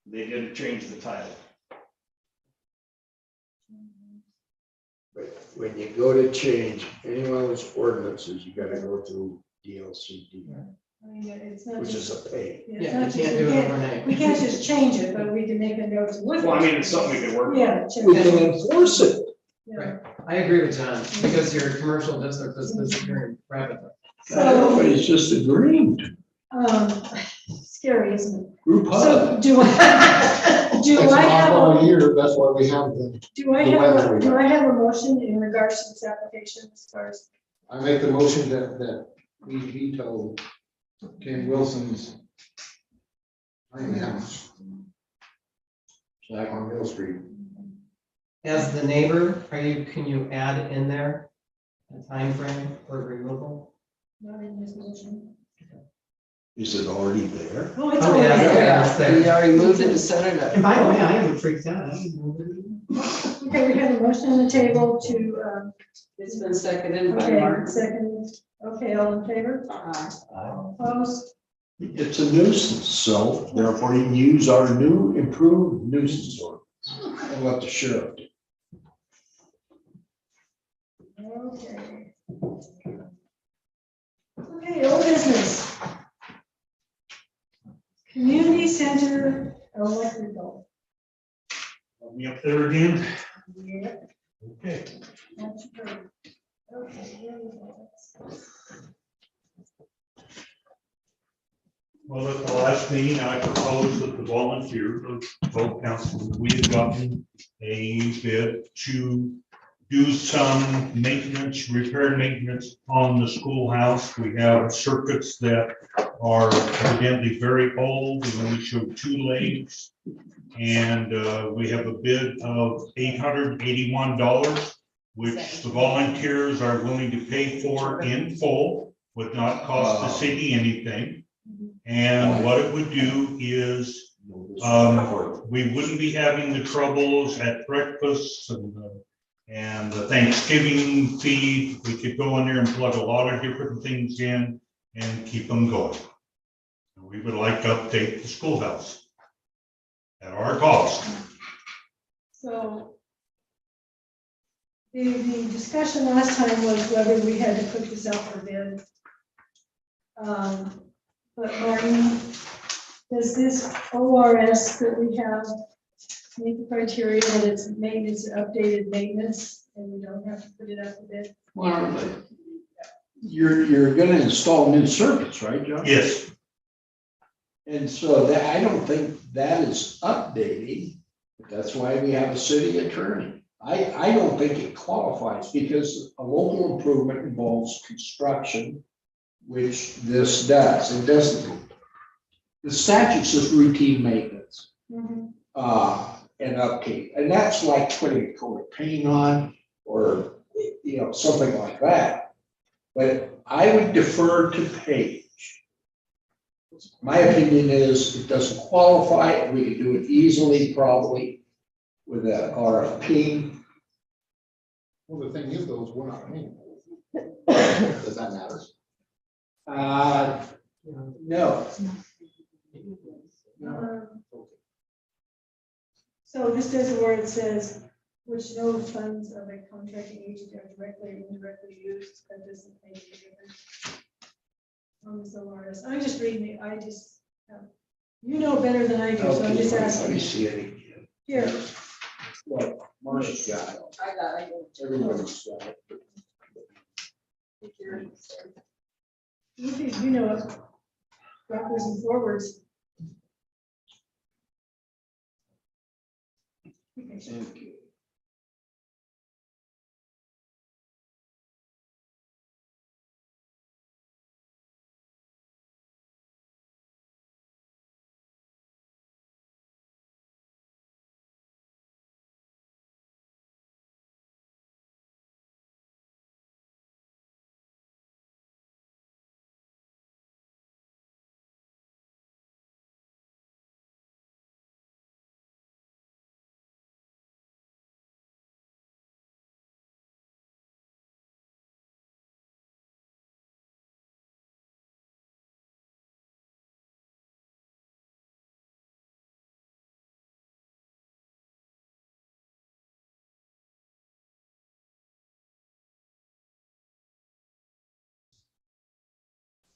Speaker 8: They didn't change the title.
Speaker 5: But when you go to change any one of those ordinances, you gotta go through DLCD,
Speaker 1: I mean, it's not
Speaker 5: which is
Speaker 1: just.
Speaker 5: a pain.
Speaker 1: it's
Speaker 3: Yeah,
Speaker 1: not
Speaker 3: you
Speaker 1: just-
Speaker 3: can't do it overnight.
Speaker 1: We can't just change it, but we can make a note to look.
Speaker 8: Well, I
Speaker 1: at
Speaker 8: mean,
Speaker 1: it.
Speaker 8: it's something we can work on.
Speaker 1: Yeah. check
Speaker 5: We
Speaker 1: it
Speaker 5: can
Speaker 1: out.
Speaker 5: enforce it.
Speaker 1: Yeah.
Speaker 3: I agree with John, because your commercial district is disappearing rapidly.
Speaker 1: So,
Speaker 5: It's just a dream.
Speaker 1: scary, isn't
Speaker 5: Group
Speaker 1: it?
Speaker 5: hug.
Speaker 1: So do I, do
Speaker 6: It's
Speaker 1: I
Speaker 6: not
Speaker 1: have,
Speaker 6: all
Speaker 1: a-
Speaker 6: year, that's why we have the,
Speaker 1: do I have a motion in regards to this application as far as?
Speaker 6: I make the motion that we veto Ken Wilson's tiny house on Mill Street.
Speaker 3: As the neighbor, can you add in there a time frame for removal?
Speaker 1: Not in this motion.
Speaker 5: Is it already there?
Speaker 1: Oh, it's
Speaker 3: Oh,
Speaker 1: already
Speaker 3: yeah,
Speaker 1: there.
Speaker 3: yeah, it's there.
Speaker 5: We already moved it to Saturday.
Speaker 3: And by the way, I haven't freaked out. I haven't moved it.
Speaker 1: Okay, we have a motion on the table to,
Speaker 4: It's been seconded by
Speaker 1: okay,
Speaker 4: Mark.
Speaker 1: second, okay, all in favor? Opposed?
Speaker 5: It's a nuisance, so therefore you can use our new improved nuisance ordinance and let the sheriff do it.
Speaker 1: Okay. Okay, old business. Community center electrical.
Speaker 2: Me up there again?
Speaker 1: Yeah,
Speaker 2: Okay.
Speaker 1: that's great. Okay, here we go.
Speaker 2: Well, at the last meeting, I proposed that the volunteers of both councils, we had gotten a bid to do some maintenance, repair and maintenance on the schoolhouse. We have circuits that are evidently very old, we only show 2 legs. And we have a bid of $881, which the volunteers are willing to pay for in full, would not cost the city anything. And what it would do is, we wouldn't be having the troubles at breakfast and the Thanksgiving feed. We could go in there and plug a lot of different things in and keep them going. We would like to update the schoolhouse at our cost.
Speaker 1: So the discussion last time was whether we had to put this out for bid. But Martin, does this ORS that we have meet the criteria that it's maintenance, updated maintenance, and we don't have to put it out for bid?
Speaker 5: Well, you're gonna install new circuits, right, John?
Speaker 2: Yes,
Speaker 5: And so that, I don't think that is updating. That's why we have a city attorney. I don't think it qualifies because a local improvement involves construction, which this does. It doesn't. The statute says routine maintenance, and upkeep, and that's like putting a coat of paint on or, something like that. But I would defer to Paige. My opinion is it doesn't qualify, and we could do it easily, probably, with a RFP.
Speaker 6: Well, the thing is, though, is we're not paying. Does that matter?
Speaker 5: No.
Speaker 1: So this is where it says, which no funds of a contracting agent are directly or indirectly used, that doesn't make a difference. On this ORS, I'm just reading it, you know better than I do, so I'm just
Speaker 5: Let me
Speaker 1: asking.
Speaker 5: see it again.
Speaker 1: Here,
Speaker 5: What, Marcia's got it.
Speaker 4: I got it.
Speaker 5: Everybody's got it.
Speaker 1: you know it, backwards and forwards. Okay.
Speaker 5: Thank you.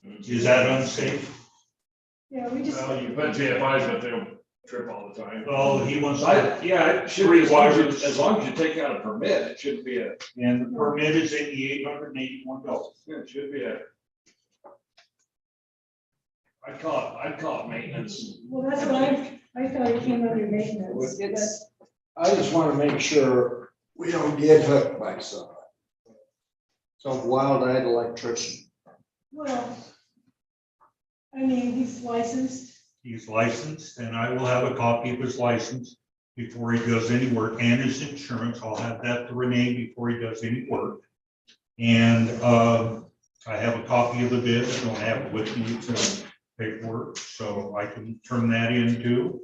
Speaker 2: Is that unsafe?
Speaker 1: Yeah, we just,
Speaker 8: Well, you put TFIs, but they'll trip all the time.
Speaker 2: Well, he wants,
Speaker 8: Yeah, it should be, as long as you take out a permit, it should be a,
Speaker 2: and the permit is $881.
Speaker 8: it should be a. I'd call it maintenance.
Speaker 1: well, that's what I thought it came under maintenance, but
Speaker 4: It's,
Speaker 5: I just wanna make sure we don't get hooked by somebody. Some wild-eyed electrician.
Speaker 1: well, I mean, he's licensed.
Speaker 2: He's licensed, and I will have a copy of his license before he does any work, and his insurance. I'll have that to Renee before he does any work. And I have a copy of the bid. I don't have it with me, it's paperwork, so I can turn that into.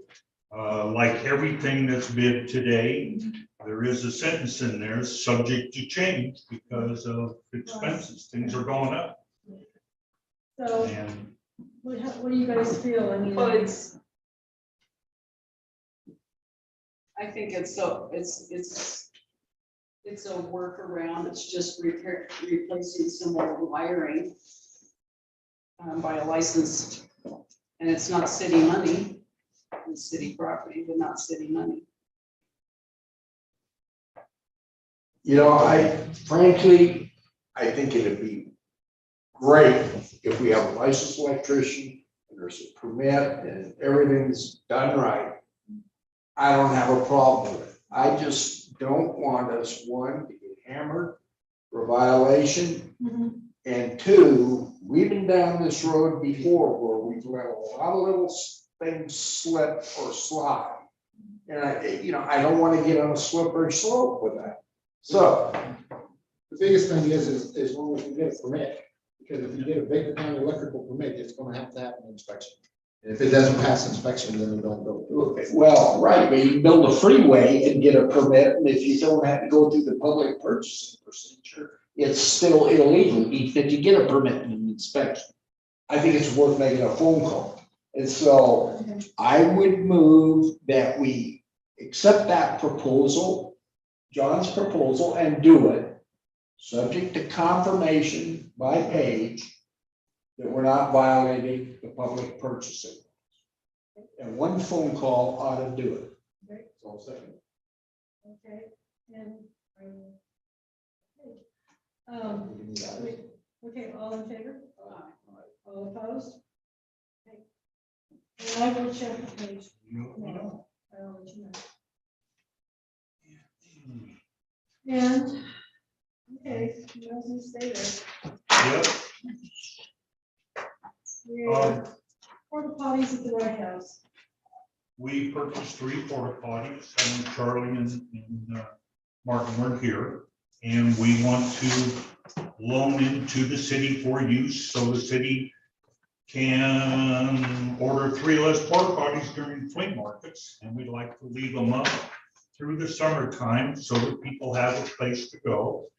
Speaker 2: Like everything that's bid today, there is a sentence in there, subject to change because of expenses. Things are going up.
Speaker 1: So
Speaker 2: And
Speaker 1: what do you guys feel? I mean,
Speaker 4: well, it's. I think it's so, it's a workaround, it's just replacing some old wiring by a licensed, and it's not city money, it's city property, but not city money.
Speaker 5: You know, frankly, I think it'd be great if we have a licensed electrician and there's a permit and everything's done right. I don't have a problem with it. I just don't want us, one, to get hammered for violation.
Speaker 1: Mhm.
Speaker 5: And two, we've been down this road before where we've let a lot of little things slip or slide. And I don't want to get on a slippery slope with that. So,
Speaker 6: The biggest thing is as long as you get a permit, because if you get a Baker County electrical permit, it's gonna have to have an inspection. And if it doesn't pass inspection, then you don't go through it.
Speaker 5: well, right, but you can build a freeway and get a permit, and if you don't have to go through the public purchasing procedure, it's still illegal, even if you get a permit and an inspection. I think it's worth making a phone call. And so
Speaker 1: Okay.
Speaker 5: I would move that we accept that proposal, John's proposal, and do it, subject to confirmation by Paige that we're not violating the public purchasing. And one phone call ought to do it.
Speaker 1: Okay.
Speaker 6: So second.
Speaker 1: Okay, and, okay, all in favor? All opposed? Okay. And I will check the page. No, I'll let you know. And, okay, you guys can stay there.
Speaker 2: Yep.
Speaker 1: We're porta potties at the White House.
Speaker 2: We purchased 3 porta potties, and Charlie and Martin were here. And we want to loan into the city for use, so the city can order 3 less porta potties during flea markets. And we'd like to leave them up through the summertime so that people have a place to go.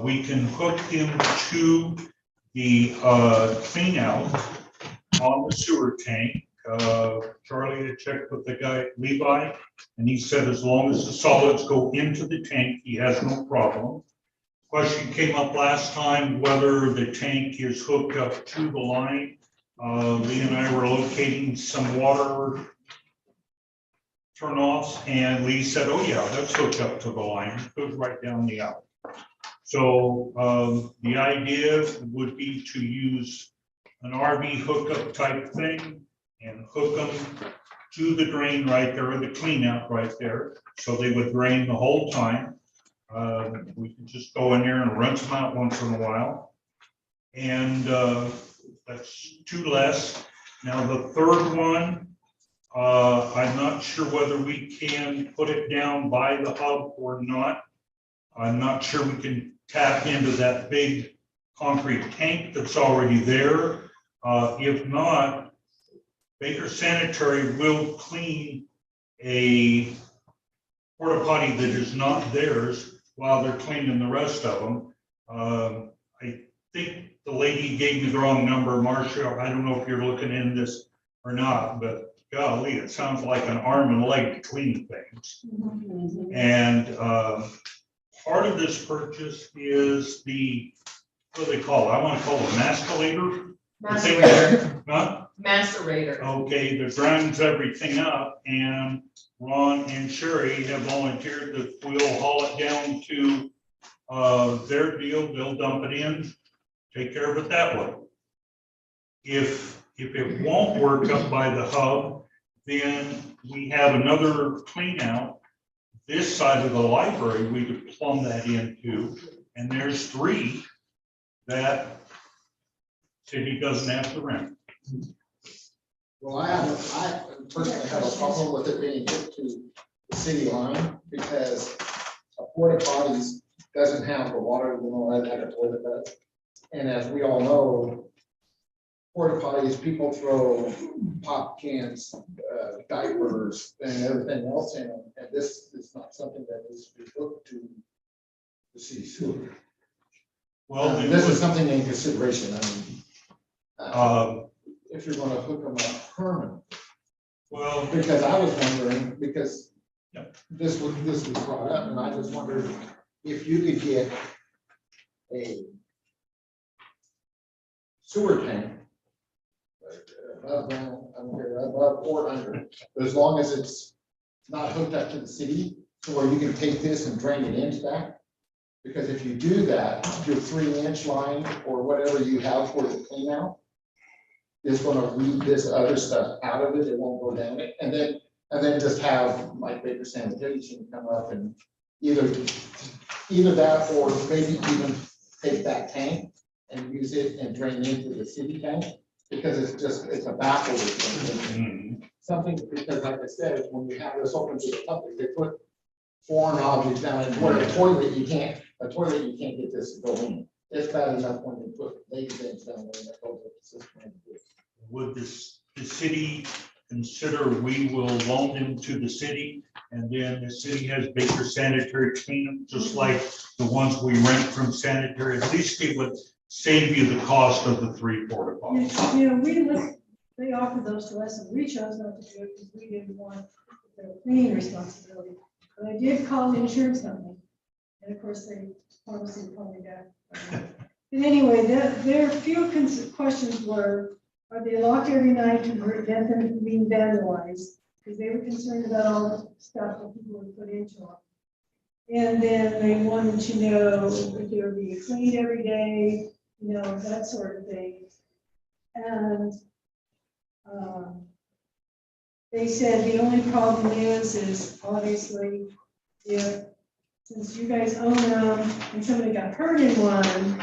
Speaker 2: We can hook into the clean out on the sewer tank. Charlie had checked with the guy, Levi, and he said as long as the solids go into the tank, he has no problem. Question came up last time whether the tank is hooked up to the line. Lee and I were locating some water turnoffs, and Lee said, oh yeah, that's hooked up to the line. It goes right down the alley. So the idea would be to use an RV hookup type thing and hook them to the drain right there, or the clean out right there. So they would drain the whole time. We could just go in there and rinse them out once in a while. And that's 2 less. Now the third one, I'm not sure whether we can put it down by the hub or not. I'm not sure we can tap into that big concrete tank that's already there. If not, Baker Sanitary will clean a porta potty that is not theirs while they're cleaning the rest of them. I think the lady gave me the wrong number, Marcia. I don't know if you're looking in this or not, but golly, it sounds like an arm and leg to clean things. And part of this purchase is the, what do they call it? I want to call it an escalator.
Speaker 10: Macerator,
Speaker 2: Huh?
Speaker 10: macerator.
Speaker 2: Okay, that grinds everything up, and Ron and Sherry have volunteered that we'll haul it down to their deal, they'll dump it in, take care of it that way. If it won't work up by the hub, then we have another clean out. This side of the library, we could plumb that into, and there's 3 that city doesn't have to rent.
Speaker 6: Well, I personally have a problem with it being hit to the city line because a porta potties doesn't have the water, that a toilet does. And as we all know, porta potties, people throw pop cans, diapers and everything else in them. And this is not something that is to be hooked to the city sewer.
Speaker 2: Well, then
Speaker 6: This is something in consideration. I mean,
Speaker 2: uh,
Speaker 6: if you're gonna hook them up permanently.
Speaker 2: well,
Speaker 6: Because I was wondering, because
Speaker 2: Yep.
Speaker 6: this was brought up, and I just wondered if you could get a sewer tank above ground, above or under, as long as it's not hooked up to the city, so where you can take this and drain it into that. Because if you do that, your 3-inch line or whatever you have for the clean out is gonna read this other stuff out of it, it won't go down it, and then just have like Baker Sanitation come up and either that or maybe even take that tank and use it and drain into the city tank, because it's a baffle something, because like I said, when you have this open to the public, they put foreign objects down and where a toilet you can't get this to go in. It's bad enough when they put lady things down there that goes with the system.
Speaker 2: would the city consider we will loan them to the city, and then the city has Baker Sanitary clean them, just like the ones we rent from sanitary? At least it would save you the cost of the 3 porta potties.
Speaker 1: You know, they offered those to us and we chose not to do it because we didn't want the cleaning responsibility. But I did call the insurance company, and of course they promised to call me back. But anyway, their few questions were, are they locked every night to prevent them from being vandalized? Because they were concerned about all the stuff that people would put into them. And then they wanted to know if they were being cleaned every day, you know, that sort of thing. And they said the only problem is obviously since you guys own them and somebody got hurt in one,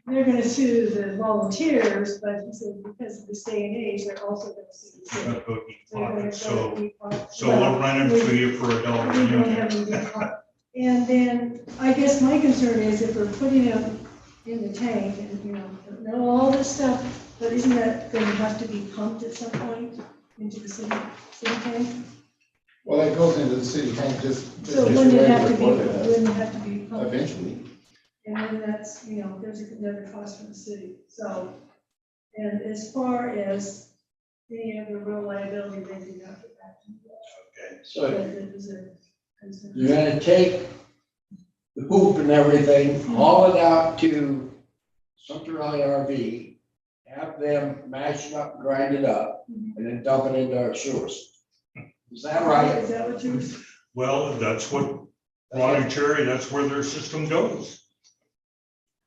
Speaker 1: they're going to sue the volunteers, but he said because of this day and age, they're also going to sue the city.
Speaker 2: So we'll rent them to you for $1 a
Speaker 1: We don't
Speaker 2: unit.
Speaker 1: have any big part. And then I guess my concern is if we're putting them in the tank and, you know, all this stuff, but isn't that going to have to be pumped at some point into the city tank?
Speaker 6: Well, it goes into the city tank
Speaker 1: So wouldn't it have to be pumped?
Speaker 6: eventually.
Speaker 1: And then that's, you know, there's another cost for the city. So, and as far as any other real liability, they do not get back to you.
Speaker 2: Okay.
Speaker 5: So
Speaker 1: That is a concern.
Speaker 5: you're gonna take the poop and everything, haul it out to Sumter Valley RV, have them mash it up, grind it up, and then dump it into our sewers. Is that right?
Speaker 1: Is that what you're?
Speaker 2: Well, that's what Ron and Cherry, that's where their system goes.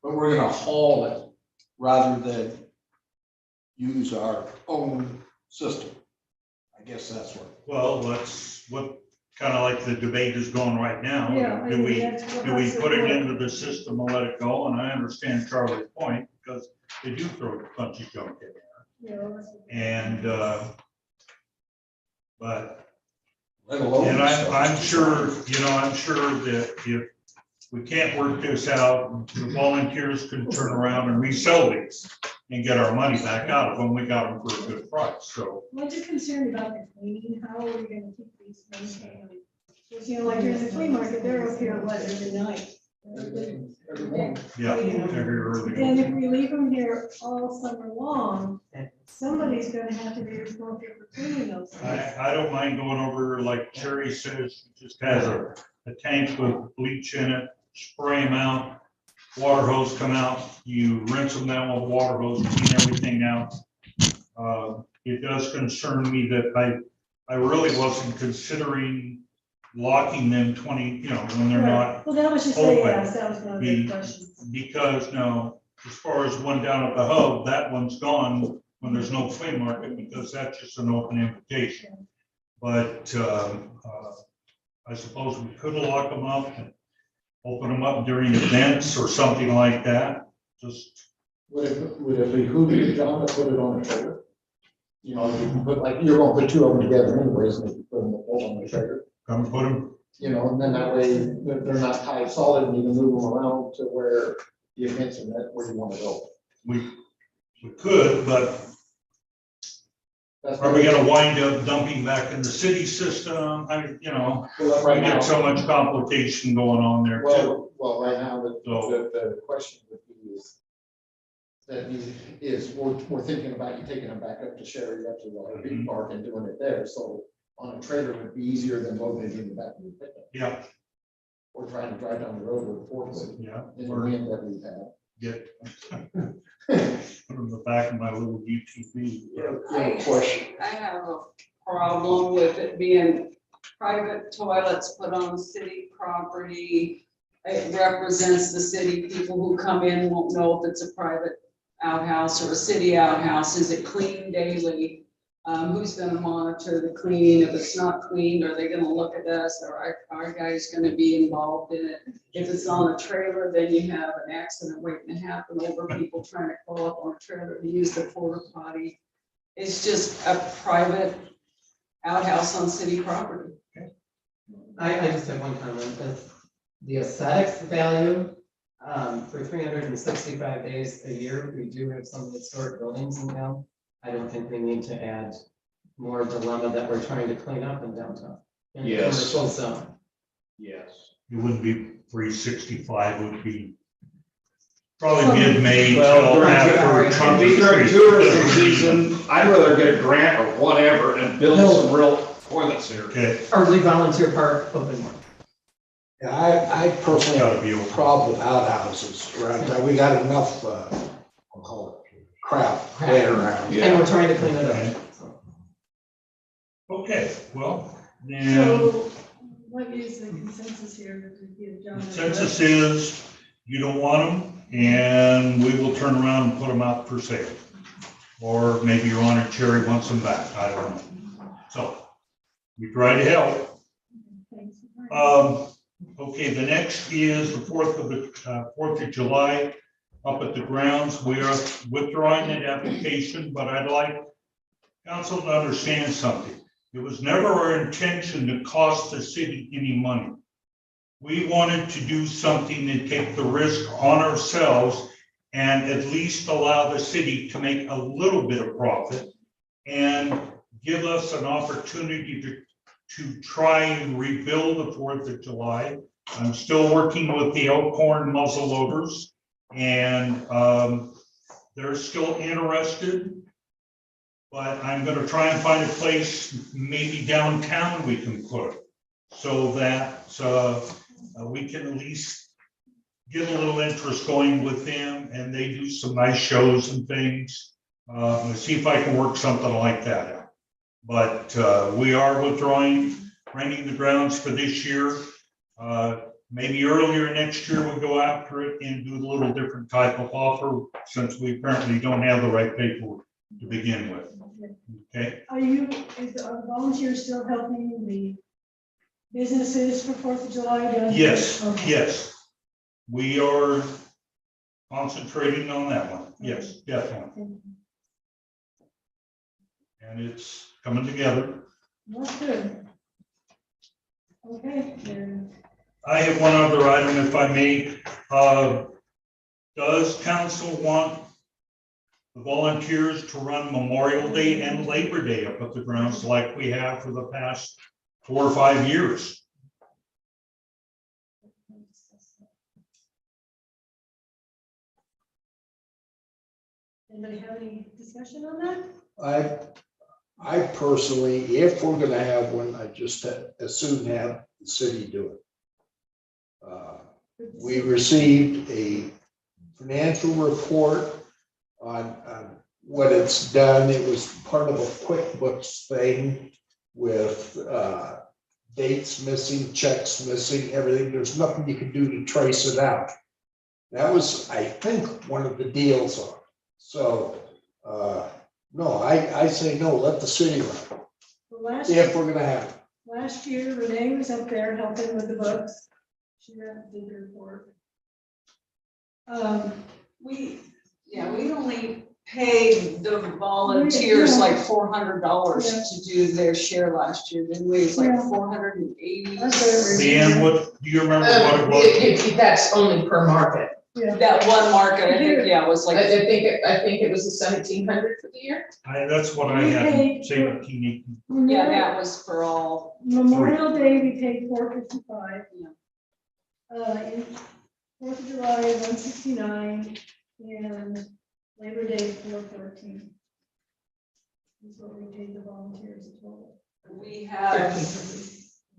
Speaker 5: But we're gonna haul it rather than use our own system. I guess that's what.
Speaker 2: Well, that's what kind of like the debate is going right now.
Speaker 1: Yeah.
Speaker 2: Do we
Speaker 1: do
Speaker 2: we put it into the system and let it go? And I understand Charlie's point, because they do throw a bunch of junk in there. And, but,
Speaker 5: Let alone.
Speaker 2: and I'm sure, I'm sure that if we can't work this out, the volunteers can turn around and resell these and get our money back out of them. We got them for a good price, so.
Speaker 1: What's your concern about the cleaning? How are we gonna keep these maintained? Because, you know, like during the flea market, they're up here, what, every night?
Speaker 6: Every morning.
Speaker 2: Yeah, every early.
Speaker 1: And if we leave them here all summer long, somebody's gonna have to be responsible for cleaning those things.
Speaker 2: I don't mind going over, like Cherry says, just has a tank with bleach in it, spray them out, water hose come out, you rinse them down with water hose, clean everything out. It does concern me that I really wasn't considering locking them 20, when they're not,
Speaker 1: Well, that was just say
Speaker 2: open.
Speaker 1: yes, that was one of the questions.
Speaker 2: because no, as far as one down at the hub, that one's gone when there's no flea market, because that's just an open invitation. But I suppose we could lock them up and open them up during events or something like that, just.
Speaker 6: Would it behoove you, John, to put it on a trailer? You know, you can put, like, you're gonna put two of them together anyways, and if you put them both on the trailer,
Speaker 2: Come put them,
Speaker 6: and then that way they're not tied solid and you can move them around to where the events and that where you want to go.
Speaker 2: we could, but
Speaker 6: That's
Speaker 2: are we gonna wind up dumping back in the city system?
Speaker 6: Well,
Speaker 2: We
Speaker 6: right now,
Speaker 2: get so much complication going on there too.
Speaker 6: well, right now,
Speaker 2: So-
Speaker 6: the question would be we're thinking about you taking them back up to Sherry, up to the RV park and doing it there, so on a trailer would be easier than loading it in the back of your pickup.
Speaker 2: Yeah,
Speaker 6: Or trying to drive down the road with a forklift
Speaker 2: yeah.
Speaker 6: in the
Speaker 2: Or
Speaker 6: wind that we've had.
Speaker 2: get put in the back of my little UTV.
Speaker 4: I have a problem with it being private toilets put on city property. It represents the city. People who come in won't know if it's a private outhouse or a city outhouse. Is it clean daily? Who's gonna monitor the cleaning? If it's not cleaned, are they gonna look at us? Are our guys gonna be involved in it? If it's on a trailer, then you have an accident waiting to happen over people trying to call up on a trailer to use the porta potty. It's just a private outhouse on city property.
Speaker 3: I just have one comment, that's the aesthetics value, for 365 days a year, we do have some historic buildings in town. I don't think we need to add more dilemma that we're trying to clean up in downtown. in the
Speaker 8: Yes.
Speaker 3: commercial zone.
Speaker 8: Yes.
Speaker 2: It wouldn't be 365, it would be probably mid-May
Speaker 8: Well,
Speaker 2: till
Speaker 8: during
Speaker 2: after Trump is
Speaker 8: during tourism season, I'd rather get a grant or whatever and build some real toilets here.
Speaker 2: Okay,
Speaker 3: Or Lee Volunteer Park open more.
Speaker 5: Yeah, I personally
Speaker 2: Gotta
Speaker 5: have
Speaker 2: be
Speaker 5: a
Speaker 2: open.
Speaker 5: problem with outhouses around town. We got enough, I'll call it crap laying around.
Speaker 3: And we're trying to clean it up. so.
Speaker 2: okay, well, then
Speaker 1: So what is the consensus here to give John? a-
Speaker 2: consensus is you don't want them and we will turn around and put them out for sale. Or maybe your Honor Cherry wants them back, I don't know. So we try to help.
Speaker 1: Thanks for-
Speaker 2: Okay, the next is the 4th of July up at the grounds. We are withdrawing that application, but I'd like council to understand something. It was never our intention to cost the city any money. We wanted to do something and take the risk on ourselves and at least allow the city to make a little bit of profit and give us an opportunity to try and rebuild the 4th of July. I'm still working with the Elkhorn muzzle loaders and they're still interested. But I'm gonna try and find a place, maybe downtown we can put it, so that we can at least get a little interest going with them and they do some nice shows and things. See if I can work something like that out. But we are withdrawing, renting the grounds for this year. Maybe earlier next year we'll go after it and do a little different type of offer since we apparently don't have the right paperwork to begin with. Okay,
Speaker 1: Are the volunteers still helping the businesses for 4th of July?
Speaker 2: yes,
Speaker 1: Okay.
Speaker 2: yes. We are concentrating on that one. Yes, definitely. And it's coming together.
Speaker 1: That's good. Okay, then.
Speaker 2: I have one other item, if I may. Does council want the volunteers to run Memorial Day and Labor Day up at the grounds like we have for the past 4 or 5 years?
Speaker 1: Anybody have any discussion on that?
Speaker 5: I personally, if we're gonna have one, I just as soon have the city do it. We received a financial report on what it's done. It was part of a QuickBooks thing with dates missing, checks missing, everything. There's nothing you can do to trace it out. That was, I think, one of the deals on it. So, no, I say no, let the city run, if we're gonna have it.
Speaker 1: Last year Renee was up there helping with the books. She did the report.
Speaker 4: We only paid the volunteers like $400 to do their share last year, didn't we? It's like
Speaker 1: Yeah.
Speaker 4: 480.
Speaker 2: Leanne, what, do you remember what it was?
Speaker 3: That's only per market.
Speaker 1: Yeah.
Speaker 4: That one market, I think, yeah, was
Speaker 3: I
Speaker 4: like,
Speaker 3: think it was the 1,700 for the year.
Speaker 2: That's what I
Speaker 1: We
Speaker 2: had,
Speaker 1: paid-
Speaker 2: 17, 18.
Speaker 4: yeah, that was for all.
Speaker 1: Memorial Day, we paid $455.
Speaker 4: Yeah.
Speaker 1: In 4th of July, 169, and Labor Day, 413. That's what we paid the volunteers as well.
Speaker 4: We have,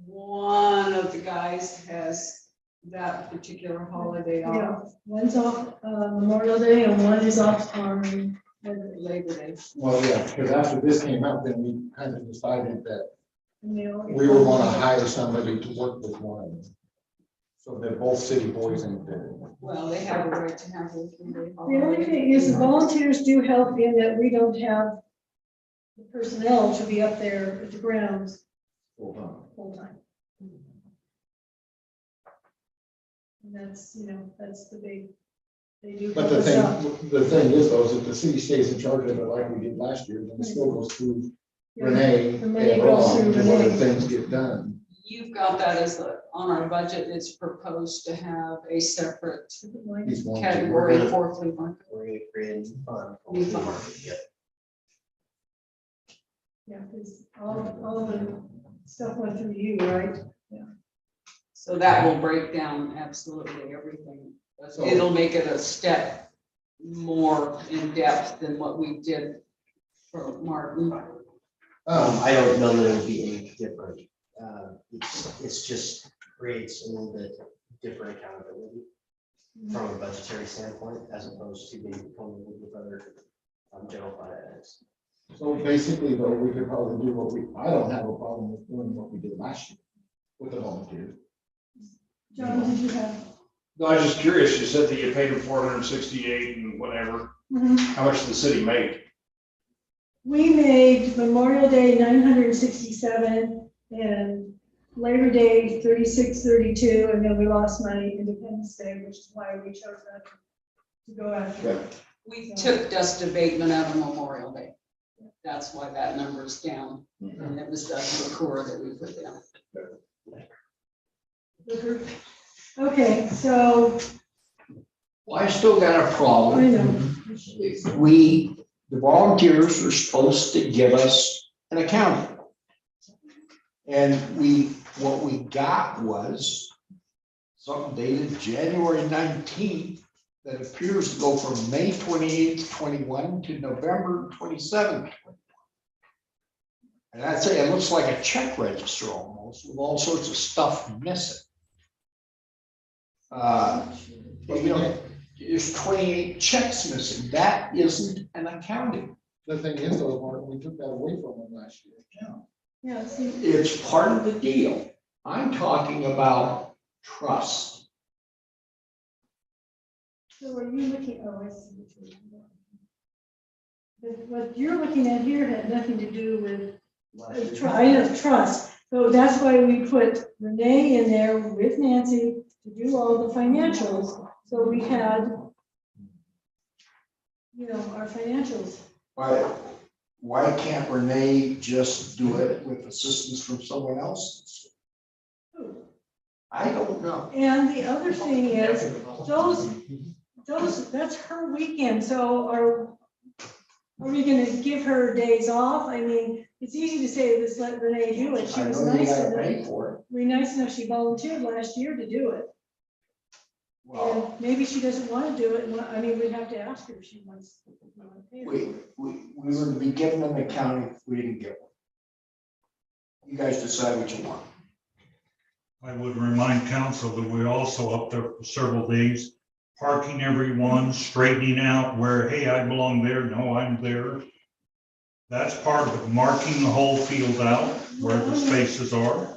Speaker 4: one of the guys has that particular holiday
Speaker 1: Yeah,
Speaker 4: off,
Speaker 1: one's off Memorial Day and one is off on
Speaker 4: Labor Day.
Speaker 6: Well, yeah, because after this came out, then we kind of decided that we
Speaker 1: we
Speaker 6: would want to hire somebody to work with one of them. So they're both city boys and
Speaker 4: Well, they have a right to have working day
Speaker 1: The only
Speaker 4: holiday.
Speaker 1: thing is the volunteers do help in that we don't have the personnel to be up there at the grounds full time. And that's, that's the big, they do.
Speaker 6: But
Speaker 1: help us out.
Speaker 6: the thing is though, is if the city stays in charge of it like we did last year, then it still goes through Renee
Speaker 1: Renee
Speaker 6: and
Speaker 1: goes
Speaker 6: Ron
Speaker 1: through
Speaker 6: to whether
Speaker 1: Renee.
Speaker 6: things get done.
Speaker 4: You've got that as on our budget, it's proposed to have a separate
Speaker 6: He's going to.
Speaker 4: category for flea market.
Speaker 7: We're gonna create a new fund.
Speaker 4: New fund.
Speaker 7: Yep.
Speaker 1: Yeah, because all the stuff went through you, right?
Speaker 4: So that will break down absolutely everything.
Speaker 6: So-
Speaker 4: It'll make it a step more in depth than what we did for Martin.
Speaker 7: I don't know that it would be any different. It's just creates a little bit different accountability from a budgetary standpoint as opposed to being coming with other general fund items.
Speaker 6: So basically though, we could probably do I don't have a problem with doing what we did last year with the volunteers.
Speaker 1: John, did you have?
Speaker 8: No, I was just curious, you said that you paid them 468 and whatever, how much did the city make?
Speaker 1: We made Memorial Day 967 and Labor Day 3632, and then we lost money Independence Day, which is why we chose not to go after it.
Speaker 4: We took dust abatement out of Memorial Day. That's why that number's down. And it was dust McClure that we put down.
Speaker 1: Okay, so
Speaker 5: Well, I still got a problem.
Speaker 1: I know.
Speaker 5: The volunteers are supposed to give us an accounting. And what we got was something dated January 19th that appears to go from May 28th, 21 to November 27th. And I'd say it looks like a check register almost with all sorts of stuff missing. There's 28 checks missing. That isn't an accounting.
Speaker 6: The thing is though, Martin, we took that away from them last year.
Speaker 1: Yeah, see,
Speaker 5: It's part of the deal. I'm talking about trust.
Speaker 1: so are you looking, I see what you're looking at. But what you're looking at here had nothing to do with I have trust. So that's why we put Renee in there with Nancy to do all the financials. So we had, our financials.
Speaker 5: Why can't Renee just do it with assistance from someone else? I don't know.
Speaker 1: And the other thing is, that's her weekend. So are we gonna give her days off? I mean, it's easy to say, let's let Renee do it. She
Speaker 5: I
Speaker 1: was
Speaker 5: know you
Speaker 1: nice
Speaker 5: gotta
Speaker 1: enough.
Speaker 5: pay for it.
Speaker 1: Nice enough, she volunteered last year to do it.
Speaker 5: Well,
Speaker 1: And maybe she doesn't want to do it. We'd have to ask her if she wants. to pay for it.
Speaker 5: we were to be given an accounting if we didn't get one. You guys decide what you want.
Speaker 2: I would remind council that we're also up there for several days parking everyone, straightening out where, hey, I belong there, no, I'm there. That's part of it, marking the whole field out where the spaces are.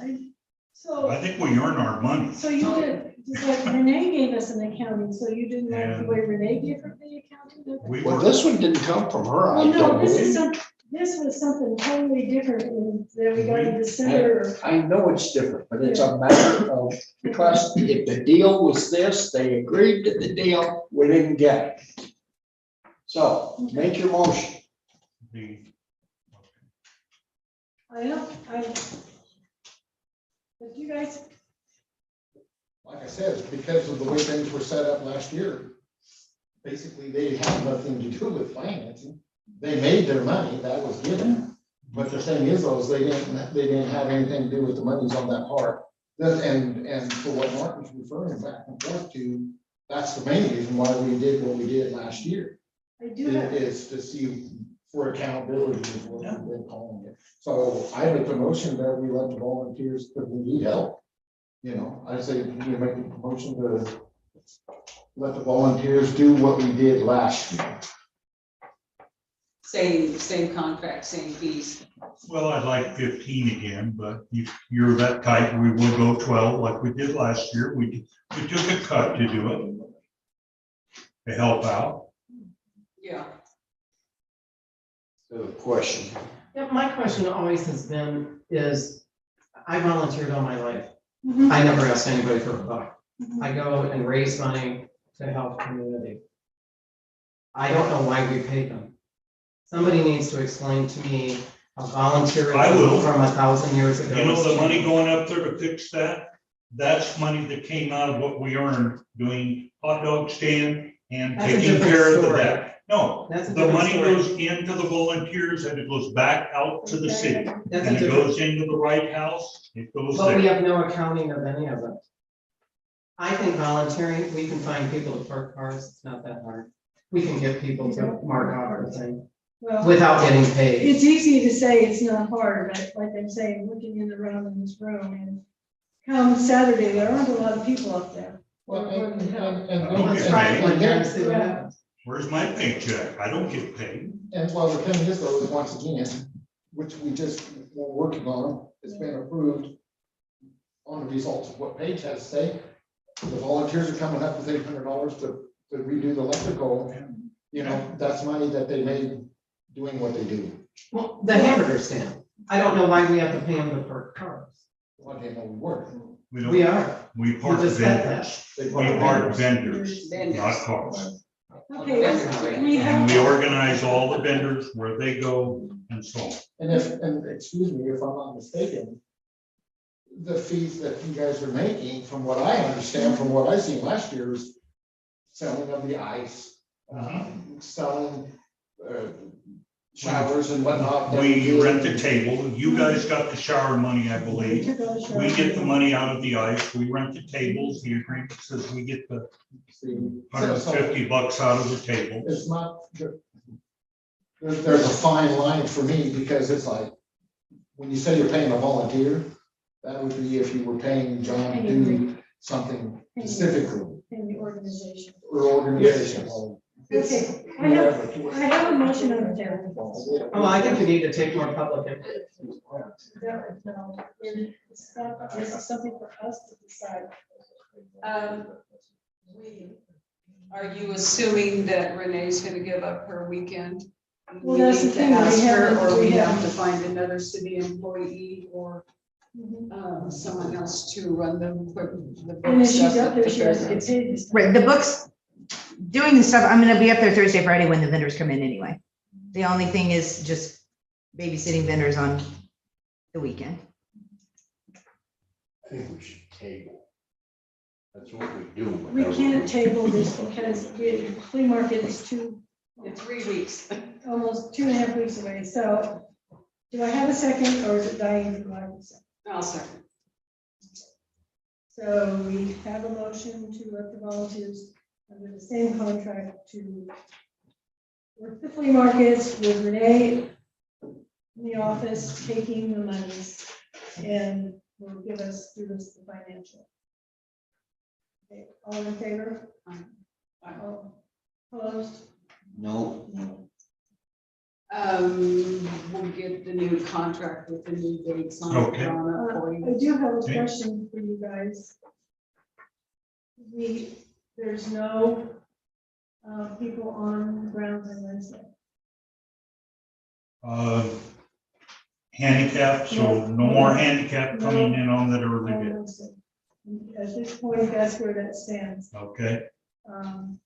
Speaker 1: So,
Speaker 2: I think we earn our money.
Speaker 1: so you did, just like Renee gave us an accounting, so you didn't like the way Renee gave her the accounting?
Speaker 2: We
Speaker 5: Well,
Speaker 2: were,
Speaker 5: this one didn't come from her, I
Speaker 1: Well, no,
Speaker 5: don't
Speaker 1: this is
Speaker 5: believe.
Speaker 1: some, this was something totally different than we got in December.
Speaker 5: I know it's different, but it's a matter of trust. If the deal was this, they agreed to the deal, we didn't get it. So make your motion.
Speaker 2: the,
Speaker 1: I know, but you guys,
Speaker 6: Like I said, it's because of the way things were set up last year. Basically, they had nothing to do with financing. They made their money, that was given. But the thing is, though, is they didn't have anything to do with the monies on that part. And for what Martin's referring back and forth to, that's the main reason why we did what we did last year.
Speaker 1: I do have,
Speaker 6: Is to see for accountability is what we've been calling it. So I make the motion that we let the volunteers, because we need help. You know, I say we make the motion to let the volunteers do what we did last year.
Speaker 4: Same contract, same fees.
Speaker 2: well, I'd like 15 again, but if you're that tight, we will go 12 like we did last year. We took a cut to do it. To help out.
Speaker 4: Yeah.
Speaker 5: So question.
Speaker 3: Yeah, my question always has been is, I volunteered all my life.
Speaker 1: Mhm.
Speaker 3: I never asked anybody for a buck.
Speaker 1: Mhm.
Speaker 3: I go and raise money to help community. I don't know why we pay them. Somebody needs to explain to me how volunteerism
Speaker 2: I will.
Speaker 3: from 1,000 years ago.
Speaker 2: You know,
Speaker 3: has
Speaker 2: the money
Speaker 3: changed.
Speaker 2: going up there to fix that, that's money that came out of what we earned doing hot dog stand and
Speaker 3: That's a
Speaker 2: taking
Speaker 3: different
Speaker 2: care of the
Speaker 3: story.
Speaker 2: back. No,
Speaker 3: That's a
Speaker 2: the
Speaker 3: different
Speaker 2: money
Speaker 3: story.
Speaker 2: goes into the volunteers and it goes back out to the city.
Speaker 3: That's
Speaker 2: And
Speaker 3: a
Speaker 2: it
Speaker 3: different,
Speaker 2: goes into the White House, it goes
Speaker 3: but we
Speaker 2: there.
Speaker 3: have no accounting of any of it. I think volunteering, we can find people to park cars, it's not that hard. We can get people to mark off our thing
Speaker 1: well,
Speaker 3: without getting paid.
Speaker 1: it's easy to say it's not hard, but like I'm saying, looking in around in this room and come Saturday, there aren't a lot of people up there.
Speaker 6: Well,
Speaker 2: Okay.
Speaker 3: Let's try it one time and see what happens.
Speaker 2: Where's my paycheck? I don't get paid.
Speaker 6: And well, the thing is though, is once again, which we just were working on, it's been approved on the results of what Paige has to say. The volunteers are coming up with $800 to redo the electrical. You know, that's money that they made doing what they do.
Speaker 3: Well, the hamburger stand, I don't know why we have to pay them to park cars.
Speaker 6: What they know we work.
Speaker 2: We
Speaker 3: We
Speaker 2: don't,
Speaker 3: are.
Speaker 2: we park
Speaker 3: just said
Speaker 2: vendors.
Speaker 6: They
Speaker 2: We
Speaker 6: park
Speaker 2: park
Speaker 6: vendors.
Speaker 2: vendors, not cars.
Speaker 1: Okay, we
Speaker 2: And we
Speaker 1: have,
Speaker 2: organize all the vendors where they go and so on.
Speaker 6: And excuse me if I'm not mistaken, the fees that you guys are making, from what I understand, from what I seen last year, is selling of the ice, selling showers and whatnot. that
Speaker 2: We
Speaker 6: do.
Speaker 2: rent the table. You guys got the shower money, I
Speaker 1: we
Speaker 2: believe.
Speaker 1: took all the shower.
Speaker 2: We get the money out of the ice. We rent the tables. The agreement says we get the
Speaker 6: See, so
Speaker 2: $150 out of the table.
Speaker 6: it's not, there's a fine line for me, because it's like, when you say you're paying a volunteer, that would be if you were paying John to do something specifically,
Speaker 1: In the organization.
Speaker 6: or organization.
Speaker 1: Okay, I have a motion on the table.
Speaker 3: Oh, I think you need to take more public input.
Speaker 1: This is something for us to decide.
Speaker 4: Are you assuming that Renee's gonna give up her weekend?
Speaker 1: Well, that's the
Speaker 4: We need to
Speaker 1: thing, we
Speaker 4: ask her,
Speaker 1: haven't-
Speaker 4: or
Speaker 1: we
Speaker 4: we have
Speaker 1: haven't.
Speaker 4: to find another city employee or someone else to run the
Speaker 1: And if she's
Speaker 4: stuff
Speaker 1: up there,
Speaker 4: that
Speaker 1: she has to
Speaker 4: the
Speaker 1: get
Speaker 4: business.
Speaker 1: paid this time.
Speaker 10: Right, the books, doing the stuff, I'm gonna be up there Thursday, Friday when the vendors come in anyway. The only thing is just babysitting vendors on the weekend.
Speaker 5: I think we should table. That's what we do.
Speaker 1: We can't table this because the flea market is
Speaker 4: In 3 weeks.
Speaker 1: almost 2.5 weeks away, so do I have a second, or is it Diane who has a second?
Speaker 4: I'll second.
Speaker 1: So we have a motion to let the volunteers under the same contract to work the flea markets with Renee in the office, taking the monies, and will give us the financial. Okay, all in favor? Oh, opposed?
Speaker 5: No.
Speaker 4: We'll get the new contract with the new dates on it
Speaker 2: Okay.
Speaker 4: drawn up for
Speaker 1: I
Speaker 4: you.
Speaker 1: do have a
Speaker 2: Okay.
Speaker 1: question for you guys. There's no people on the grounds on Wednesday.
Speaker 2: Handicap, so no more handicap coming in on that early
Speaker 1: On
Speaker 2: bid,
Speaker 1: Wednesday. At this point, that's where that stands.
Speaker 2: okay?
Speaker 1: Um,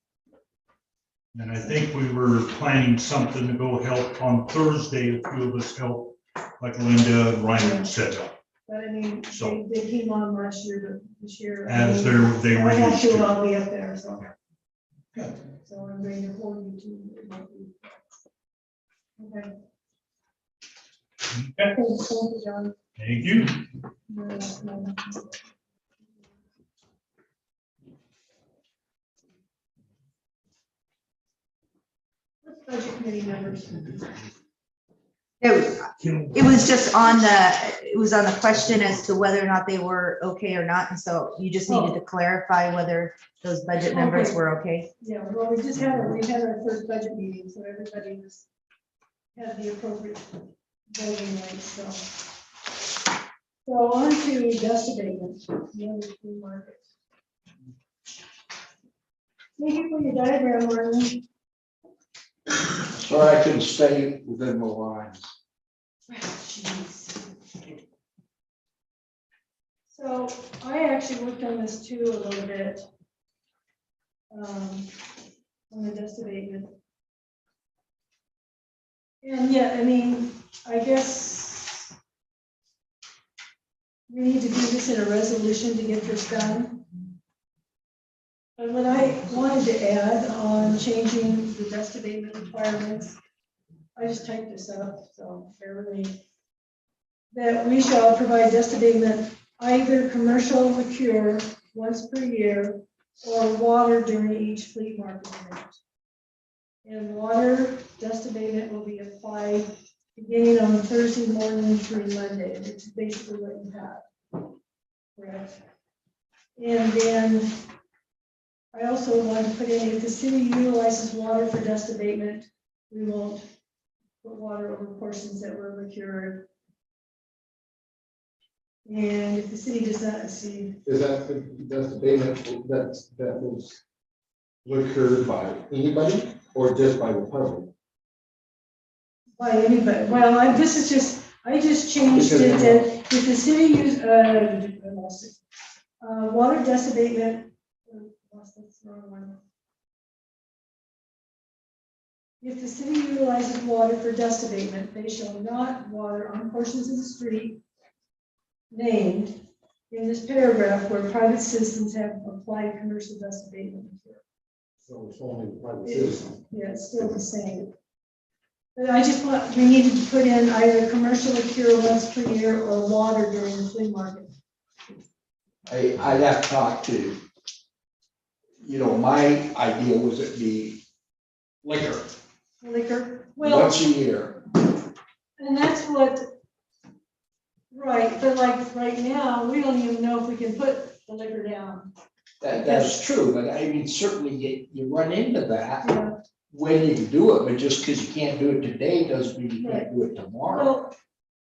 Speaker 2: And I think we were planning something to go help on Thursday, a few of us help, like Linda and Ryan set up,
Speaker 1: But I mean,
Speaker 2: So-
Speaker 1: they came on last year, but this year. I
Speaker 2: as
Speaker 1: mean,
Speaker 2: they
Speaker 1: I
Speaker 2: were
Speaker 1: have
Speaker 2: used
Speaker 1: to,
Speaker 2: to.
Speaker 1: I'll be up there, so. So I'm going to hold you to it. Okay.
Speaker 2: Okay,
Speaker 1: Thank you, John.
Speaker 2: thank you.
Speaker 1: What's budget committee members?
Speaker 10: It was just on it was on the question as to whether or not they were okay or not, and so you just needed to clarify whether those budget members
Speaker 1: Okay.
Speaker 10: were okay.
Speaker 1: Yeah, well, we had our first budget meeting, so everybody had the appropriate voting rights, so. So on to dust abatement, the other free market. Thank you for your diagram, Martin.
Speaker 5: Sorry, I couldn't stay within the lines.
Speaker 1: So I actually worked on this too a little bit. On the dust abatement. And yeah, I mean, I guess we need to do this in a resolution to get this done. But what I wanted to add on changing the dust abatement requirements, I just typed this up, so bear with me. That we shall provide dust abatement either commercial liqueur once per year or water during each flea market event. And water dust abatement will be applied beginning on Thursday morning through Monday, which is basically what you have. Correct. And then I also want to put in, if the city utilizes water for dust abatement, we won't put water over portions that were liqueured. And if the city does not see,
Speaker 6: Is that's the payment that was incurred by anybody or just by the public?
Speaker 1: by anybody, well, I just changed it that if the city use, I lost it. Water dust abatement, lost that's the wrong one. If the city utilizes water for dust abatement, they shall not water on portions of the street named in this paragraph where private citizens have applied commercial dust abatement.
Speaker 6: So it's only private citizens.
Speaker 1: Yeah, it's still the same. But I just want, we needed to put in either commercial liqueur once per year or water during the flea market.
Speaker 5: I'd have to talk to, my idea was it'd be liquor
Speaker 1: Liquor, well,
Speaker 5: once a year.
Speaker 1: and that's what, right, but like right now, we don't even know if we can put the liquor down.
Speaker 5: That's true, but I mean, certainly you run into that
Speaker 1: Yeah.
Speaker 5: when you can do it, but just because you can't do it today doesn't mean you can't do it tomorrow.
Speaker 1: Well,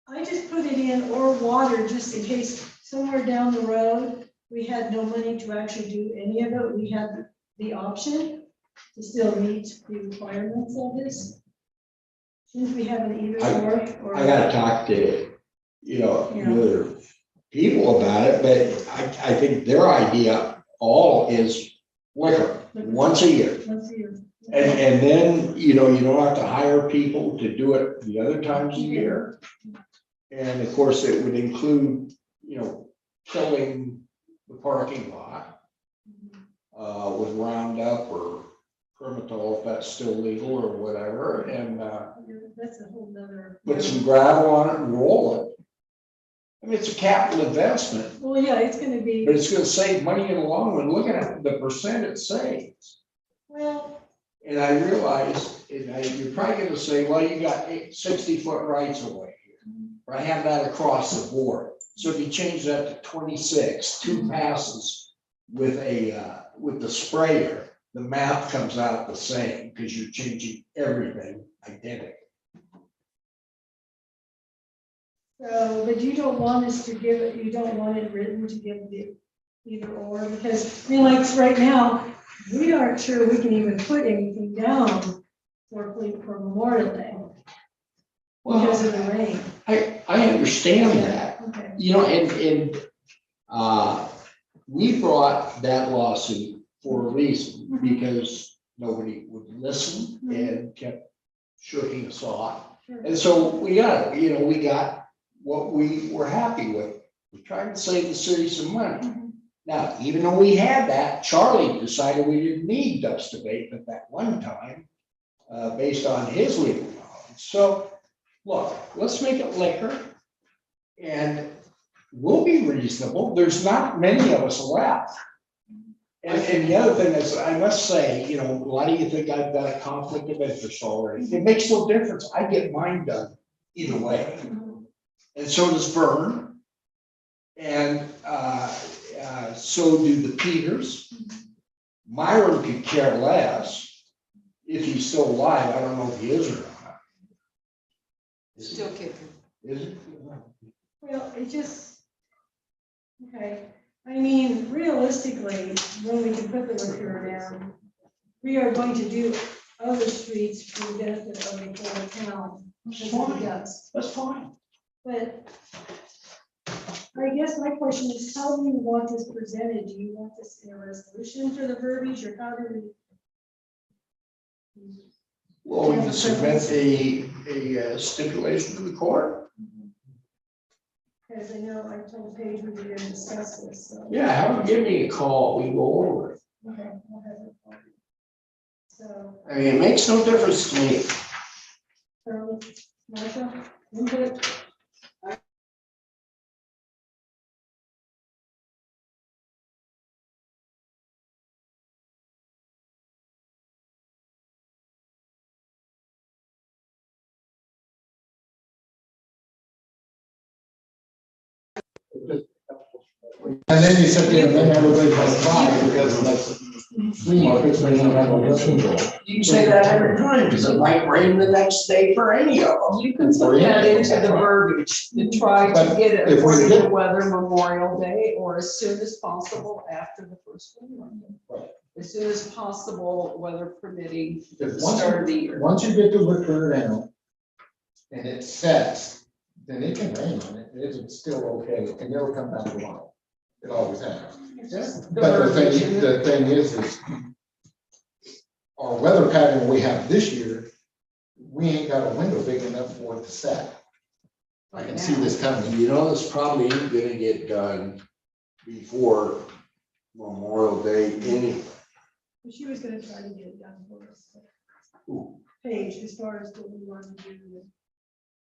Speaker 1: I just put it in or water just in case somewhere down the road, we had no money to actually do any of it. We had the option to still meet the requirements of this. Since we have an either or.
Speaker 5: I gotta talk to, other people about it, but I think their idea all is liquor, once a year.
Speaker 1: Once a year.
Speaker 5: And then, you don't have to hire people to do it the other times a year. And of course, it would include, filling the parking lot with Roundup or Permatol, if that's still legal or whatever, and
Speaker 1: That's a whole nother.
Speaker 5: put some gravel on it and roll it. I mean, it's a capital investment,
Speaker 1: Well, yeah, it's gonna be,
Speaker 5: but it's gonna save money in the long run. Looking at the percent it saves.
Speaker 1: well,
Speaker 5: And I realize, you're probably gonna say, well, you got 60-foot rights of way here. Or I have that across the board. So if you change that to 26, 2 passes with the sprayer, the map comes out the same because you're changing everything identical.
Speaker 1: So, but you don't want us to give it, you don't want it written to give the either or, because, I mean, like, right now, we aren't sure we can even put anything down for Memorial Day because of the rain.
Speaker 5: I understand that,
Speaker 1: Okay.
Speaker 5: you know, and we brought that lawsuit for a reason, because nobody would listen and kept shooting us off.
Speaker 1: Sure.
Speaker 5: And so we got, you know, we got what we were happy with. We tried to save the city some money. Now, even though we had that, Charlie decided we didn't need dust abatement that one time, based on his legal knowledge. So, look, let's make it liquor, and we'll be reasonable. There's not many of us left. And the other thing is, I must say, you know, a lot of you think I've got a conflict of interest already. It makes no difference. I get mine done either way. And so does Vern. And so do the Peters. Myron could care less if he's still alive. I don't know if he is or not.
Speaker 4: Still kicking.
Speaker 5: Is it?
Speaker 1: Well, it just, okay, I mean, realistically, when we can put the liquor down, we are going to do other streets for the benefit of the whole town.
Speaker 5: That's fine.
Speaker 1: Yes,
Speaker 5: That's fine.
Speaker 1: but I guess my question is, how do you want this presented? Do you want this in a resolution for the verbiage, or how do we?
Speaker 5: Well, we can submit a stipulation to the court.
Speaker 1: Because I know I told Paige we were going to discuss this, so.
Speaker 5: Yeah, have them give me a call. We can go over it.
Speaker 1: Okay, we'll have it for you. So,
Speaker 5: I mean, it makes no difference to me.
Speaker 1: Martha, input?
Speaker 6: And then you said, you know, then everybody's gonna cry because of that flea markets, they don't have a rest control.
Speaker 5: You say that every time, because it might rain the next day for any of them.
Speaker 3: You can put that into the verbiage to try to get it
Speaker 6: If we
Speaker 3: according
Speaker 6: did-
Speaker 3: to whether Memorial Day or as soon as possible after the first one.
Speaker 6: Right.
Speaker 3: As soon as possible, weather permitting,
Speaker 6: If
Speaker 3: the
Speaker 6: once
Speaker 3: start of the
Speaker 6: you,
Speaker 3: year.
Speaker 6: once you get the liquor down and it sets, then it can rain on it, it's still okay, and it'll come back tomorrow. It always has.
Speaker 3: The
Speaker 6: But
Speaker 3: verbiage.
Speaker 6: the thing is our weather pattern we have this year, we ain't got a window big enough for it to set. I can see this coming.
Speaker 5: You know, this probably ain't gonna get done before Memorial Day anyway.
Speaker 1: She was gonna try to get it done for us.
Speaker 5: Ooh.
Speaker 1: Paige, as far as what we want to do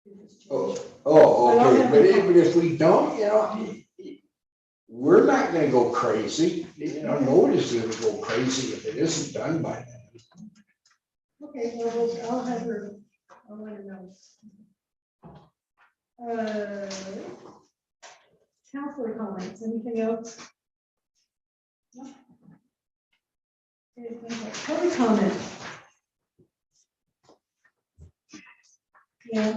Speaker 1: with this change.
Speaker 5: Oh, okay, but if we don't, you know, we're not gonna go crazy. You know, nobody's gonna go crazy if it isn't done by then.
Speaker 1: Okay, well, I'll have her, I'll let her know. Counselor comments, anything else? No? Okay, thank you. Public comment? Yeah.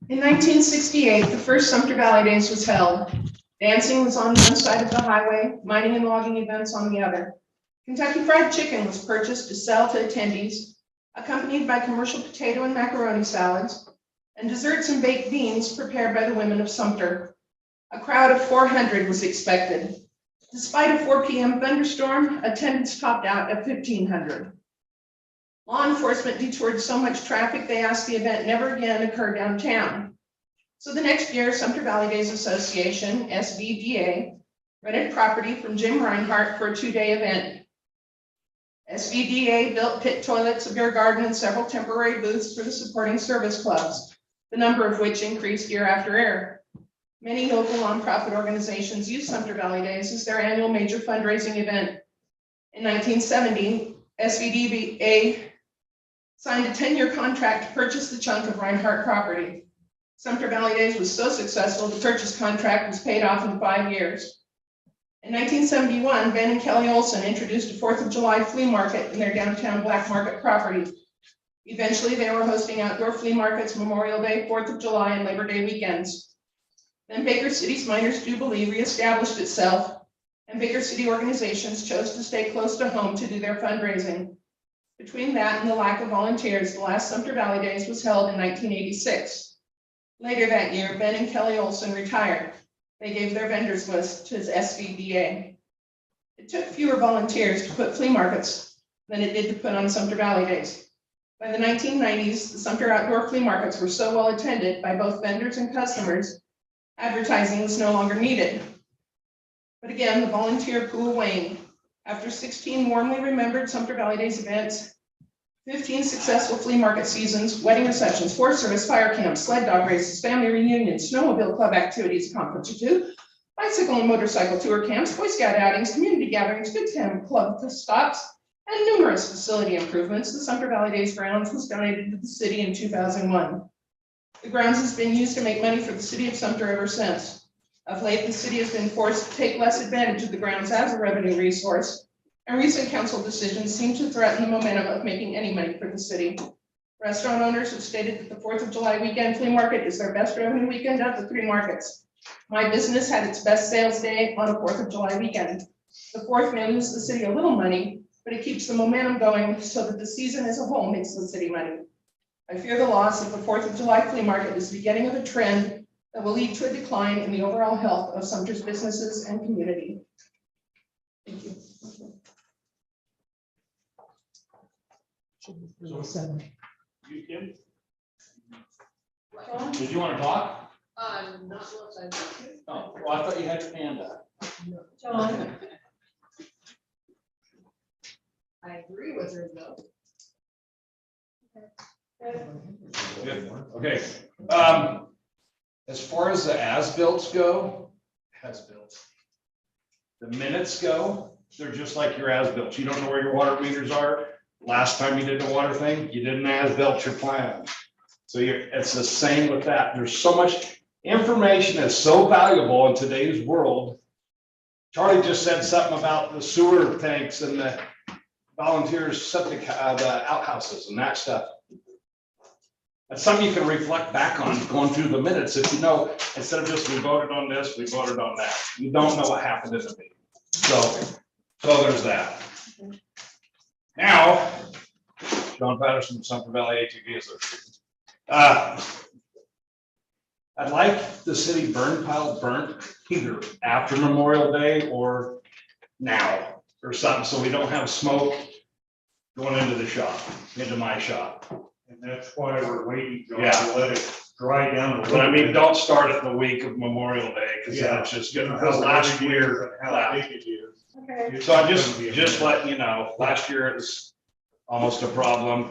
Speaker 11: In 1968, the first Sumter Valley Days was held. Dancing was on one side of the highway, mining and logging events on the other. Kentucky Fried Chicken was purchased to sell to attendees, accompanied by commercial potato and macaroni salads, and desserts and baked beans prepared by the women of Sumter. A crowd of 400 was expected. Despite a 4 p.m. thunderstorm, attendance topped out at 1,500. Law enforcement detoured so much traffic, they asked the event never again occur downtown. So the next year, Sumter Valley Days Association, SVDA, rented property from Jim Reinhart for a 2-day event. SVDA built pit toilets, a beer garden, and several temporary booths for the supporting service clubs, the number of which increased year after year. Many local nonprofit organizations use Sumter Valley Days as their annual major fundraising event. In 1970, SVDA signed a 10-year contract to purchase the chunk of Reinhart property. Sumter Valley Days was so successful, the purchase contract was paid off in 5 years. In 1971, Ben and Kelly Olson introduced a 4th of July flea market in their downtown Black Market property. Eventually, they were hosting outdoor flea markets Memorial Day, 4th of July, and Labor Day weekends. Then Baker City's Miners Jubilee reestablished itself, and Baker City organizations chose to stay close to home to do their fundraising. Between that and the lack of volunteers, the last Sumter Valley Days was held in 1986. Later that year, Ben and Kelly Olson retired. They gave their vendors list to SVDA. It took fewer volunteers to put flea markets than it did to put on Sumter Valley Days. By the 1990s, the Sumter outdoor flea markets were so well attended by both vendors and customers, advertising was no longer needed. But again, the volunteer pool waned. After 16 warmly remembered Sumter Valley Days events, 15 successful flea market seasons, wedding receptions, Forest Service fire camps, sled dog races, family reunions, snowmobile club activities, conference or two, bicycle and motorcycle tour camps, Boy Scout outings, community gatherings, good time club stops, and numerous facility improvements, the Sumter Valley Days grounds was donated to the city in 2001. The grounds has been used to make money for the city of Sumter ever since. Of late, the city has been forced to take less advantage of the grounds as a revenue resource, and recent council decisions seem to threaten the momentum of making any money for the city. Restaurant owners have stated that the 4th of July weekend flea market is their best revenue weekend of the 3 markets. My business had its best sales day on a 4th of July weekend. The 4th may lose the city a little money, but it keeps the momentum going so that the season as a whole makes the city money. I fear the loss of the 4th of July flea market is the beginning of a trend that will lead to a decline in the overall health of Sumter's businesses and community. Thank you.
Speaker 8: You, Kim? Did you want to talk?
Speaker 11: Not unless I want to.
Speaker 8: Oh, well, I thought you had your hand up.
Speaker 1: John,
Speaker 11: I agree with her though.
Speaker 8: Good. Okay. As far as the as-built go, the minutes go, they're just like your as-built. You don't know where your water meters are. Last time you did the water thing, you didn't as-built your plan. So it's the same with that. There's so much information that's so valuable in today's world. Charlie just said something about the sewer tanks and the volunteers septic, the outhouses and that stuff. That's something you can reflect back on going through the minutes. If you know, instead of just we voted on this, we voted on that. You don't know what happened in the meeting. So there's that. Now, John Patterson, Sumter Valley ATV Association. I'd like the city burn pile burnt either after Memorial Day or now or something, so we don't have smoke going into the shop, into my shop.
Speaker 2: And that's why we're waiting, John,
Speaker 8: Yeah.
Speaker 2: to let it dry down a
Speaker 8: But
Speaker 2: little
Speaker 8: I mean,
Speaker 2: bit.
Speaker 8: don't start it the week of Memorial Day, because
Speaker 2: Yeah.
Speaker 8: that's just gonna, because last year,
Speaker 2: How big it is.
Speaker 1: okay.
Speaker 8: so I'm just letting you know, last year it was almost a problem.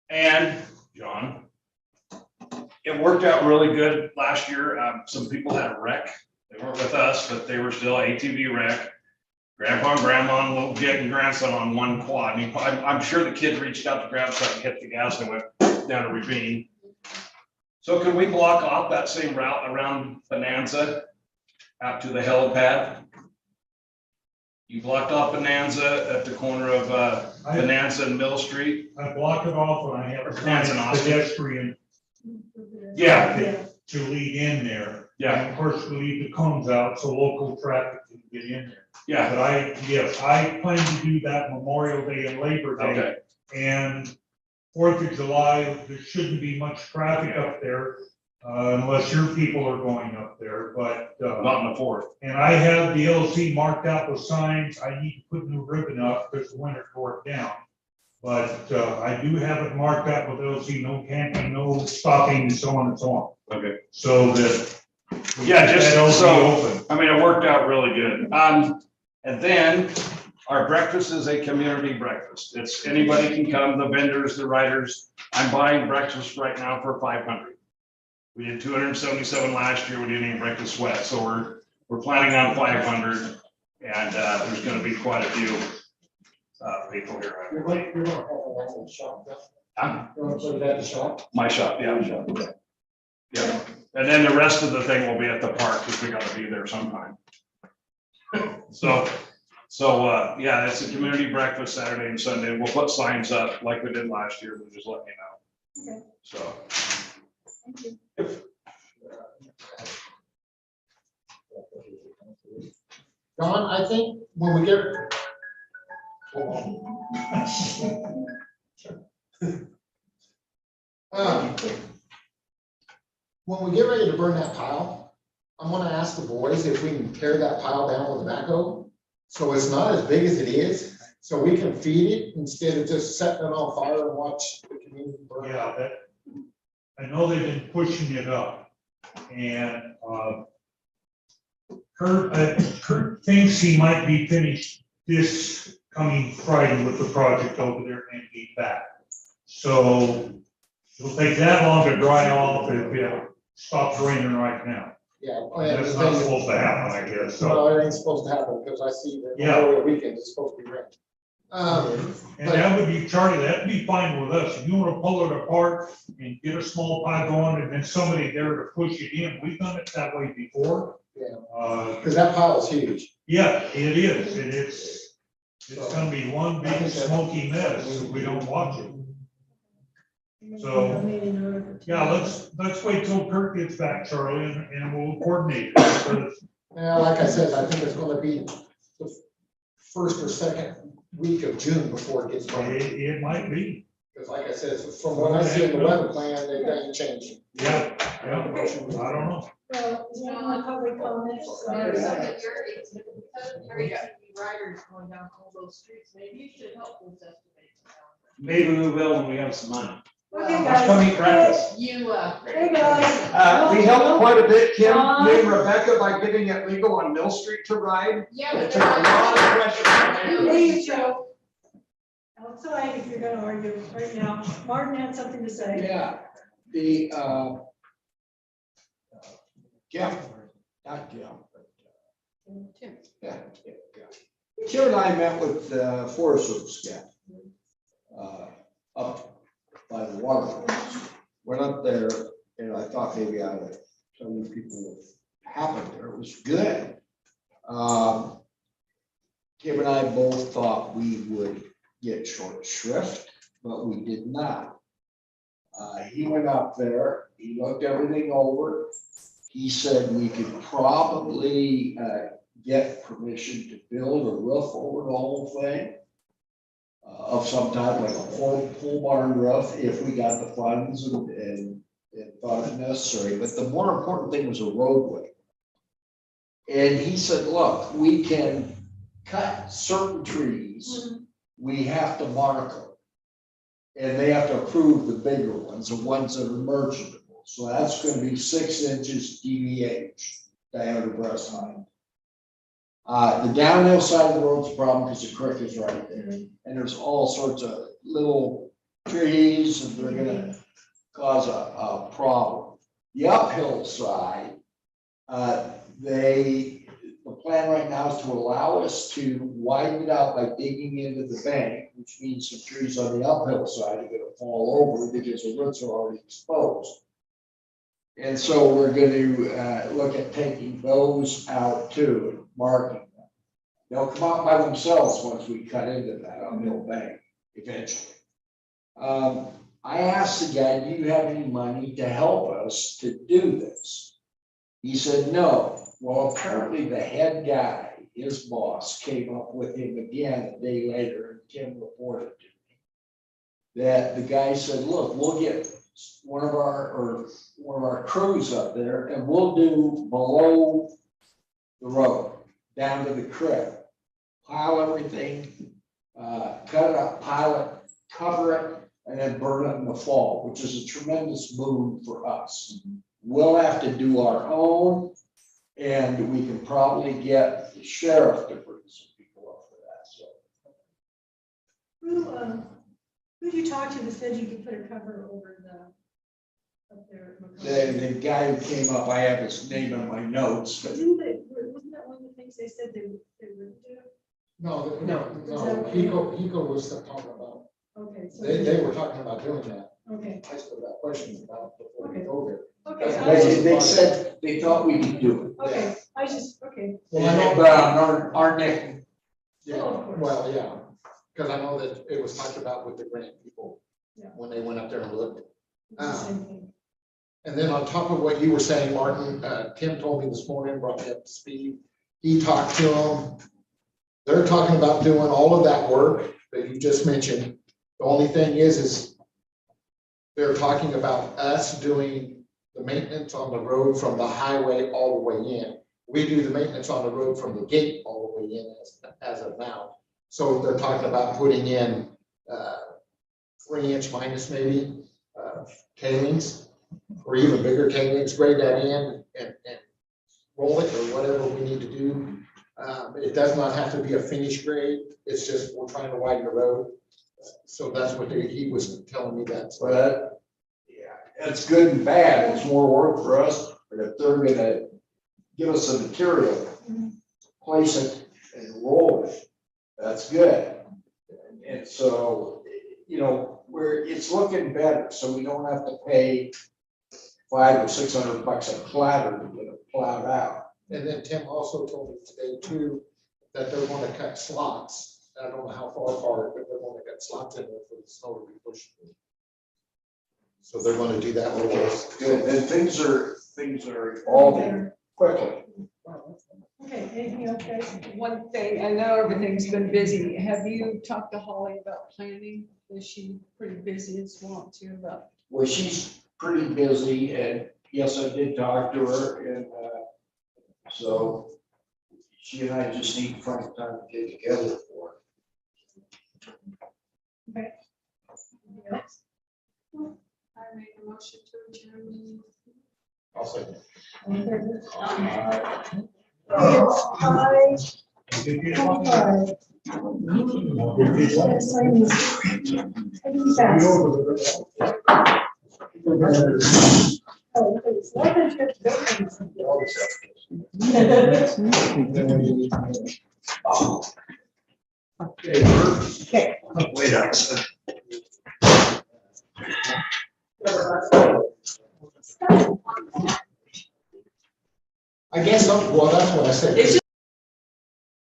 Speaker 8: And John, it worked out really good last year. Some people had a wreck. They weren't with us, but they were still ATV wreck. Grandpa and grandma and little kid and grandson on one quad. I mean, I'm sure the kid reached out to grandson and hit the gas and went down to Ravine. So can we block off that same route around Bonanza out to the helipad? You blocked off Bonanza at the corner of Bonanza and Mill Street.
Speaker 2: I block it off and I have a
Speaker 8: That's an awesome-
Speaker 2: pedestrian
Speaker 8: Yeah.
Speaker 2: to lead in there.
Speaker 8: Yeah,
Speaker 2: And of course, we leave the cones out so local traffic can get in there.
Speaker 8: yeah,
Speaker 2: But I plan to do that Memorial Day and Labor Day.
Speaker 8: okay,
Speaker 2: And 4th of July, there shouldn't be much traffic up there unless your people are going up there, but.
Speaker 8: not in the fourth.
Speaker 2: And I have the LC marked out with signs. I need to put new ribbon up because the winter tore it down. But I do have it marked out with LC, no camping, no stopping, and so on and so on.
Speaker 8: Okay.
Speaker 2: So that.
Speaker 8: Yeah, just
Speaker 2: that LC
Speaker 8: so-
Speaker 2: open.
Speaker 8: I mean, it worked out really good. And then our breakfast is a community breakfast. It's anybody can come, the vendors, the writers. I'm buying breakfast right now for 500. We did 277 last year. We didn't even break the sweat. So we're planning on 500. And there's gonna be quite a few people here.
Speaker 5: You're gonna have a long shop.
Speaker 8: Huh?
Speaker 6: You want to put it at the shop?
Speaker 8: My shop, yeah. Yeah, and then the rest of the thing will be at the park, because we gotta be there sometime. So, yeah, it's a community breakfast Saturday and Sunday. We'll put signs up like we did last year, but just let me know.
Speaker 1: Okay.
Speaker 8: So.
Speaker 6: Don, I think when we get. Hold on. When we get ready to burn that pile, I'm gonna ask the boys if we can tear that pile down with a backhoe. So it's not as big as it is, so we can feed it instead of just setting it on fire and watch the community burn.
Speaker 2: Yeah, that, I know they've been pushing it up, and, Kurt thinks he might be finished this coming Friday with the project over there and be back. So it'll take that long to dry off if it stops raining right now.
Speaker 6: Yeah.
Speaker 2: That's not supposed to happen, I guess, so.
Speaker 6: No, it ain't supposed to happen, because I see that
Speaker 2: Yeah.
Speaker 6: over the weekend it's supposed to be raining.
Speaker 2: And that would be, Charlie, that'd be fine with us. If you wanna pull it apart and get a small pipe going and then somebody there to push it in, we've done it that way before.
Speaker 6: Yeah.
Speaker 2: Uh,
Speaker 6: Cause that pile is huge.
Speaker 2: yeah, it is, and it's gonna be one big smoky mess if we don't watch it. So, yeah, let's wait till Kurt gets back, Charlie, and we'll coordinate. Because
Speaker 6: Yeah, like I said, I think it's gonna be the first or second week of June before it gets rain.
Speaker 2: it might be,
Speaker 6: Because like I said, from what I see in the weather plan, they ain't changing.
Speaker 2: yeah, I don't know.
Speaker 1: Well, is there any public comments?
Speaker 9: Riders going down all those streets, maybe you should help those estimates.
Speaker 12: Maybe we will when we have some money.
Speaker 1: Okay,
Speaker 12: Let's come eat breakfast.
Speaker 1: Hey, guys.
Speaker 5: We helped quite a bit, Kim, me and Rebecca, by getting it legal on Mill Street to ride.
Speaker 11: Yeah.
Speaker 5: It took a lot of pressure.
Speaker 1: Hey, Joe. Outside, if you're gonna argue right now. Martin had something to say.
Speaker 5: Yeah, the, Kim, not Kim, but,
Speaker 11: Tim.
Speaker 5: yeah, Kim and I met with the Forest Service guy, up by the water. Went up there, and I thought maybe I would tell you people what happened there. It was good. Kim and I both thought we would get short shrift, but we did not. He went up there, he looked everything over. He said we could probably get permission to build a roof over the whole thing of some type, like a pole barn roof, if we got the funds and thought it necessary. But the more important thing was a roadway. And he said, look, we can cut certain trees, we have to mark them. And they have to approve the bigger ones, the ones that are merchantable. So that's gonna be 6 inches DBH, diameter breast height. The downhill side of the road's a problem because the creek is right there. And there's all sorts of little trees and they're gonna cause a problem. The uphill side, the plan right now is to allow us to widen it out by digging into the bank, which means some trees on the uphill side are gonna fall over because the roots are already exposed. And so we're gonna look at taking those out too, and marking them. They'll come out by themselves once we cut into that uphill bank eventually. I asked the guy, do you have any money to help us to do this? He said, no. Well, apparently the head guy, his boss, came up with him again a day later, and Kim reported to me that the guy said, look, we'll get one of our crews up there and we'll do below the road, down to the creek, pile everything, cut it up, pile it, cover it, and then burn it in the fall, which is a tremendous boon for us. We'll have to do our own, and we can probably get the sheriff to bring some people up for that, so.
Speaker 1: Who'd you talk to that said you could put a cover over up there?
Speaker 5: The guy who came up, I have his name in my notes, but
Speaker 1: Wasn't that one of the things they said they wouldn't do?
Speaker 6: No, Pico was talking about.
Speaker 1: Okay, so,
Speaker 6: They were talking about doing that.
Speaker 1: okay,
Speaker 6: I still got questions about before we
Speaker 1: Okay.
Speaker 6: go there.
Speaker 1: okay, I just,
Speaker 5: They said they thought we could do it.
Speaker 1: okay, I just, okay,
Speaker 6: Well, I know,
Speaker 5: But our neck,
Speaker 6: yeah,
Speaker 1: Oh, of course.
Speaker 6: well, yeah, because I know that it was talked about with the grant people.
Speaker 1: Yeah.
Speaker 6: When they went up there and looked.
Speaker 1: it's the same thing.
Speaker 6: And then on top of what you were saying, Martin, Tim told me this morning, brought me up to speed. He talked to them. They're talking about doing all of that work that you just mentioned. The only thing is they're talking about us doing the maintenance on the road from the highway all the way in. We do the maintenance on the road from the gate all the way in as of now. So they're talking about putting in 3-inch minus maybe tailings, or even bigger tailings, grade that in and roll it or whatever we need to do. It does not have to be a finished grade. It's just, we're trying to widen the road. So that's what he was telling me that.
Speaker 5: but yeah, it's good and bad. It's more work for us, but if they're gonna give us the material, place it and roll it, that's good. And so, you know, it's looking better, so we don't have to pay $500 or $600 a platter to get it plowed out.
Speaker 6: And then Tim also told me today too, that they're gonna cut slots. I don't know how far apart, but they're gonna cut slots in there for the snow to be pushed through. So they're gonna do that with us.
Speaker 5: Good, and things are evolving quickly.
Speaker 1: Okay, anything else, guys?
Speaker 4: One thing, I know everything's been busy. Have you talked to Holly about planning? Is she pretty busy and swamped too about?
Speaker 5: Well, she's pretty busy, and yes, I did talk to her, and so she and I just need to find time to get together for it.
Speaker 1: Okay. Anything else?
Speaker 4: I make a motion to adjourn.
Speaker 6: I'll say that.
Speaker 1: All in favor? It's 5:25. Yes, I need to- I need fast. Oh, it's not that you have to go Okay.
Speaker 7: Wait a second.
Speaker 6: I guess, well, that's what I said.
Speaker 4: It's